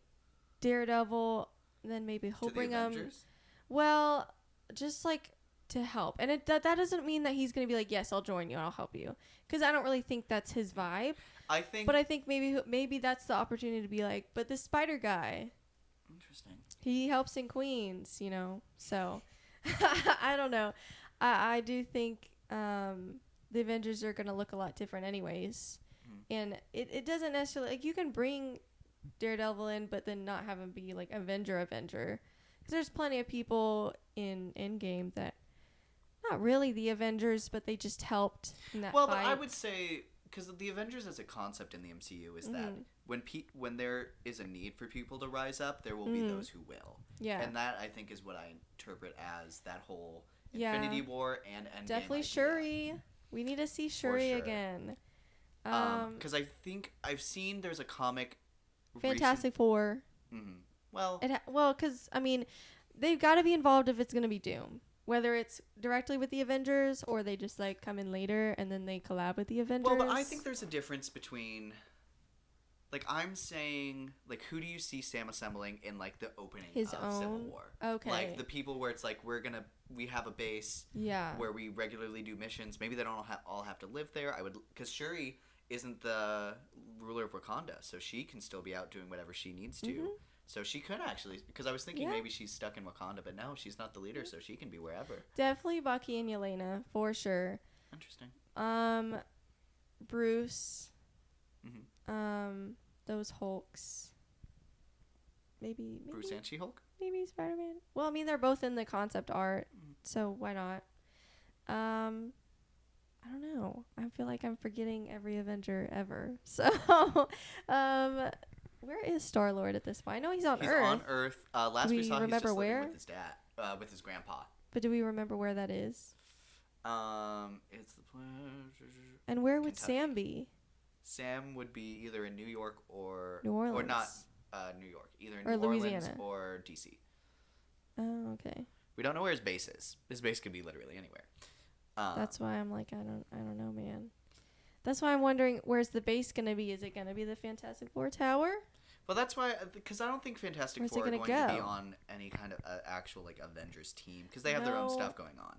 Daredevil, then maybe he'll To the bring him. Avengers? Well, just like to help. And that doesn't mean that he's going to be like, yes, I'll join you and I'll help you. Because I don't really think that's his vibe. I think. But I think maybe that's the opportunity to be like, but this spider guy, Interesting. he helps in Queens, you know? So, I don't know. I do think the Avengers are going to look a lot different anyways. And it doesn't necessarily, like, you can bring Daredevil in, but then not have him be, like, Avenger. Because there's plenty of people in Endgame that, not really the Avengers, but they just helped in that Well, fight. but I would say, because the Avengers as a concept in the MCU is that when there is a need for people to rise up, there will be those who will. Yeah. And that, I think, is what I interpret as that whole Yeah. Infinity War and Endgame Definitely idea. Shuri. We need to see Shuri sure. again. Because I think I've seen there's a comic. Fantastic Four. Well, Because, I mean, they've got to be involved if it's going to be Doom. Whether it's directly with the Avengers or they just, like, come in later and then they collab with the Avengers. well, but I think there's a difference between. Like, I'm saying, like, who do you see Sam assembling in, like, the opening His of Civil own? War? Okay. Like, the people where it's like, we have a base Yeah. where we regularly do missions. Maybe they don't all have to live there. Because Shuri isn't the ruler of Wakanda, so she can still be out doing whatever she needs to. So she could actually, because I was thinking maybe she's stuck in Wakanda, but no, she's not the leader, so she can be wherever. Definitely Bucky and Yelena, for sure. Interesting. Bruce. Mm-hmm. Those Hulks. Maybe Bruce and She-Hulk? maybe Spider-Man. Well, I mean, they're both in the concept art, so why not? I don't know. I feel like I'm forgetting every Avenger ever. So, where is Star-Lord at this point? I know he's on He's Earth. on Earth. Last Do we we saw, he's remember just living where? with his dad, with his grandpa. But do we remember where that is? It's the And where would Kentucky. Sam be? Sam would be either in New York or New Orleans. or not New York, either in Or New Orleans Louisiana. or DC. Oh, okay. We don't know where his base is. His base could be literally anywhere. That's why I'm like, I don't know, man. That's why I'm wondering, where's the base gonna be? Is it gonna be the Fantastic Four Tower? Well, that's why, because I don't think Fantastic Where's it Four are gonna going to be go? on any kind of actual like Avengers team because they have their own No. stuff going on.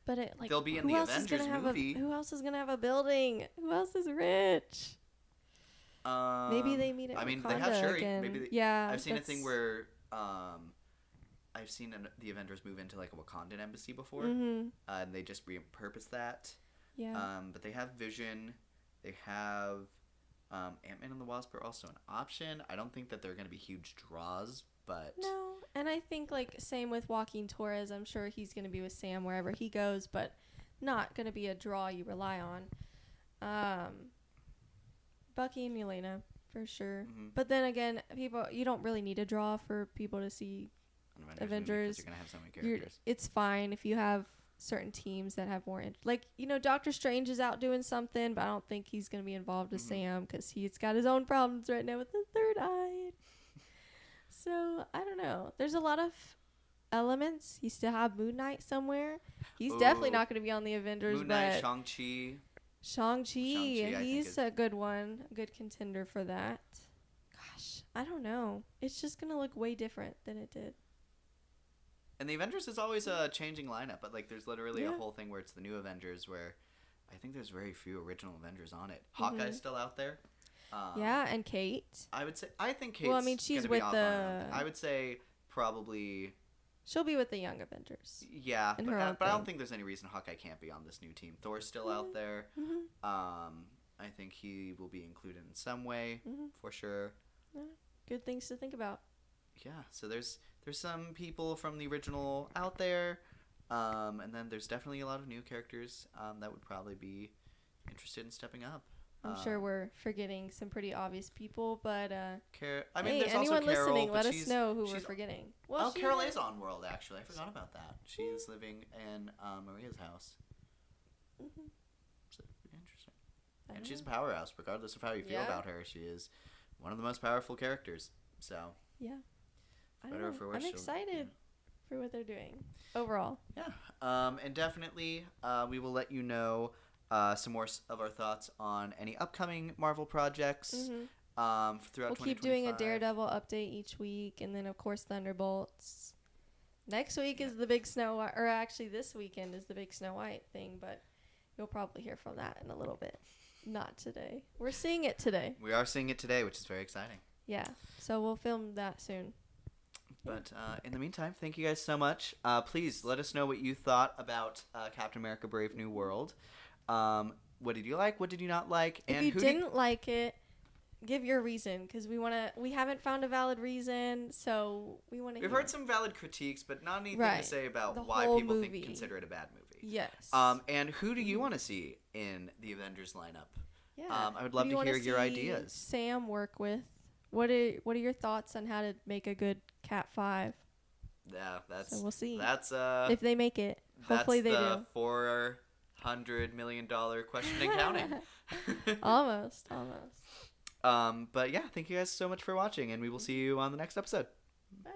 But it like They'll be in who the else is gonna Avengers have movie. who else is gonna have a building? Who else is rich? Maybe they meet at I mean, Wakanda they have Shuri. again. Maybe yeah. I've seen a thing that's- where I've seen the Avengers move into like a Wakandan embassy before, and they just repurpose that. Yeah. But they have Vision. They have Ant-Man and the Wasp are also an option. I don't think that they're going to be huge draws, but No, and I think like same with Joaquin Torres. I'm sure he's gonna be with Sam wherever he goes, but not gonna be a draw you rely on. Bucky and Yelena for sure. But then again, you don't really need a draw for people to see an Avengers. Avengers. You're going to have so many characters. It's fine if you have certain teams that have more like Doctor Strange is out doing something, but I don't think he's gonna be involved with Sam because he's got his own problems right now with the third eye. So I don't know. There's a lot of elements. You still have Moon Knight somewhere. He's definitely Ooh. not going to be on the Avengers. Moon Knight, but Shang-Chi. Shang-Chi, I think he's is- a good one, a good contender for that. Gosh, I don't know. It's just gonna look way different than it did. And the Avengers is always a changing lineup, but like there's literally a Yeah. whole thing where it's the new Avengers where I think there's very few original Avengers on it. Hawkeye's still out there. Yeah, and Kate. I think Kate's Well, I mean, she's gonna be with off the- on her own. I would say probably She'll be with the Young Avengers. yeah, In but, her own but I don't thing. think there's any reason Hawkeye can't be on this new team. Thor's still out there. I think he will be included in some way for sure. Good things to think about. Yeah, so there's some people from the original out there, and then there's definitely a lot of new characters that would probably be interested in stepping up. I'm sure we're forgetting some pretty obvious people, but I mean, hey, there's anyone also Carol, listening, but let us she's- know who we're she's- forgetting. Oh, Well, Carol is on World, actually. I forgot about that. She's living in Maria's house. So, interesting. And she's a powerhouse, regardless of how you feel Yeah. about her. She is one of the most powerful characters. So, Yeah. I better don't know. for worse, I'm she'll- excited for what they're doing overall. yeah. And definitely, we will let you know some more of our thoughts on any upcoming Marvel projects throughout We'll keep doing a Daredevil update each week, and then of course Thunderbolts. Next week is the big Snow White, or actually this weekend is the big Snow White thing, but you'll probably hear from that in a little bit. Not today. We're seeing it today. We are seeing it today, which is very exciting. Yeah. So we'll film that soon. But in the meantime, thank you guys so much. Please let us know what you thought about Captain America: Brave New World. What did you like? What did you not like? If And you who didn't like it, give your reason, because we haven't found a valid reason, so we want to. We've heard some valid critiques, but not anything Right. to say about The why whole people movie. consider it a bad movie. Yes. And who do you want to see in the Avengers lineup? Yeah. I would Who love do you to wanna hear your see ideas. Sam work with. What are your thoughts on how to make a good Cat 5? Yeah, that's So we'll see. That's If they make it. Hopefully they that's do. the $400 million question and counting. Almost. But yeah, thank you guys so much for watching, and we will see you on the next episode. Bye.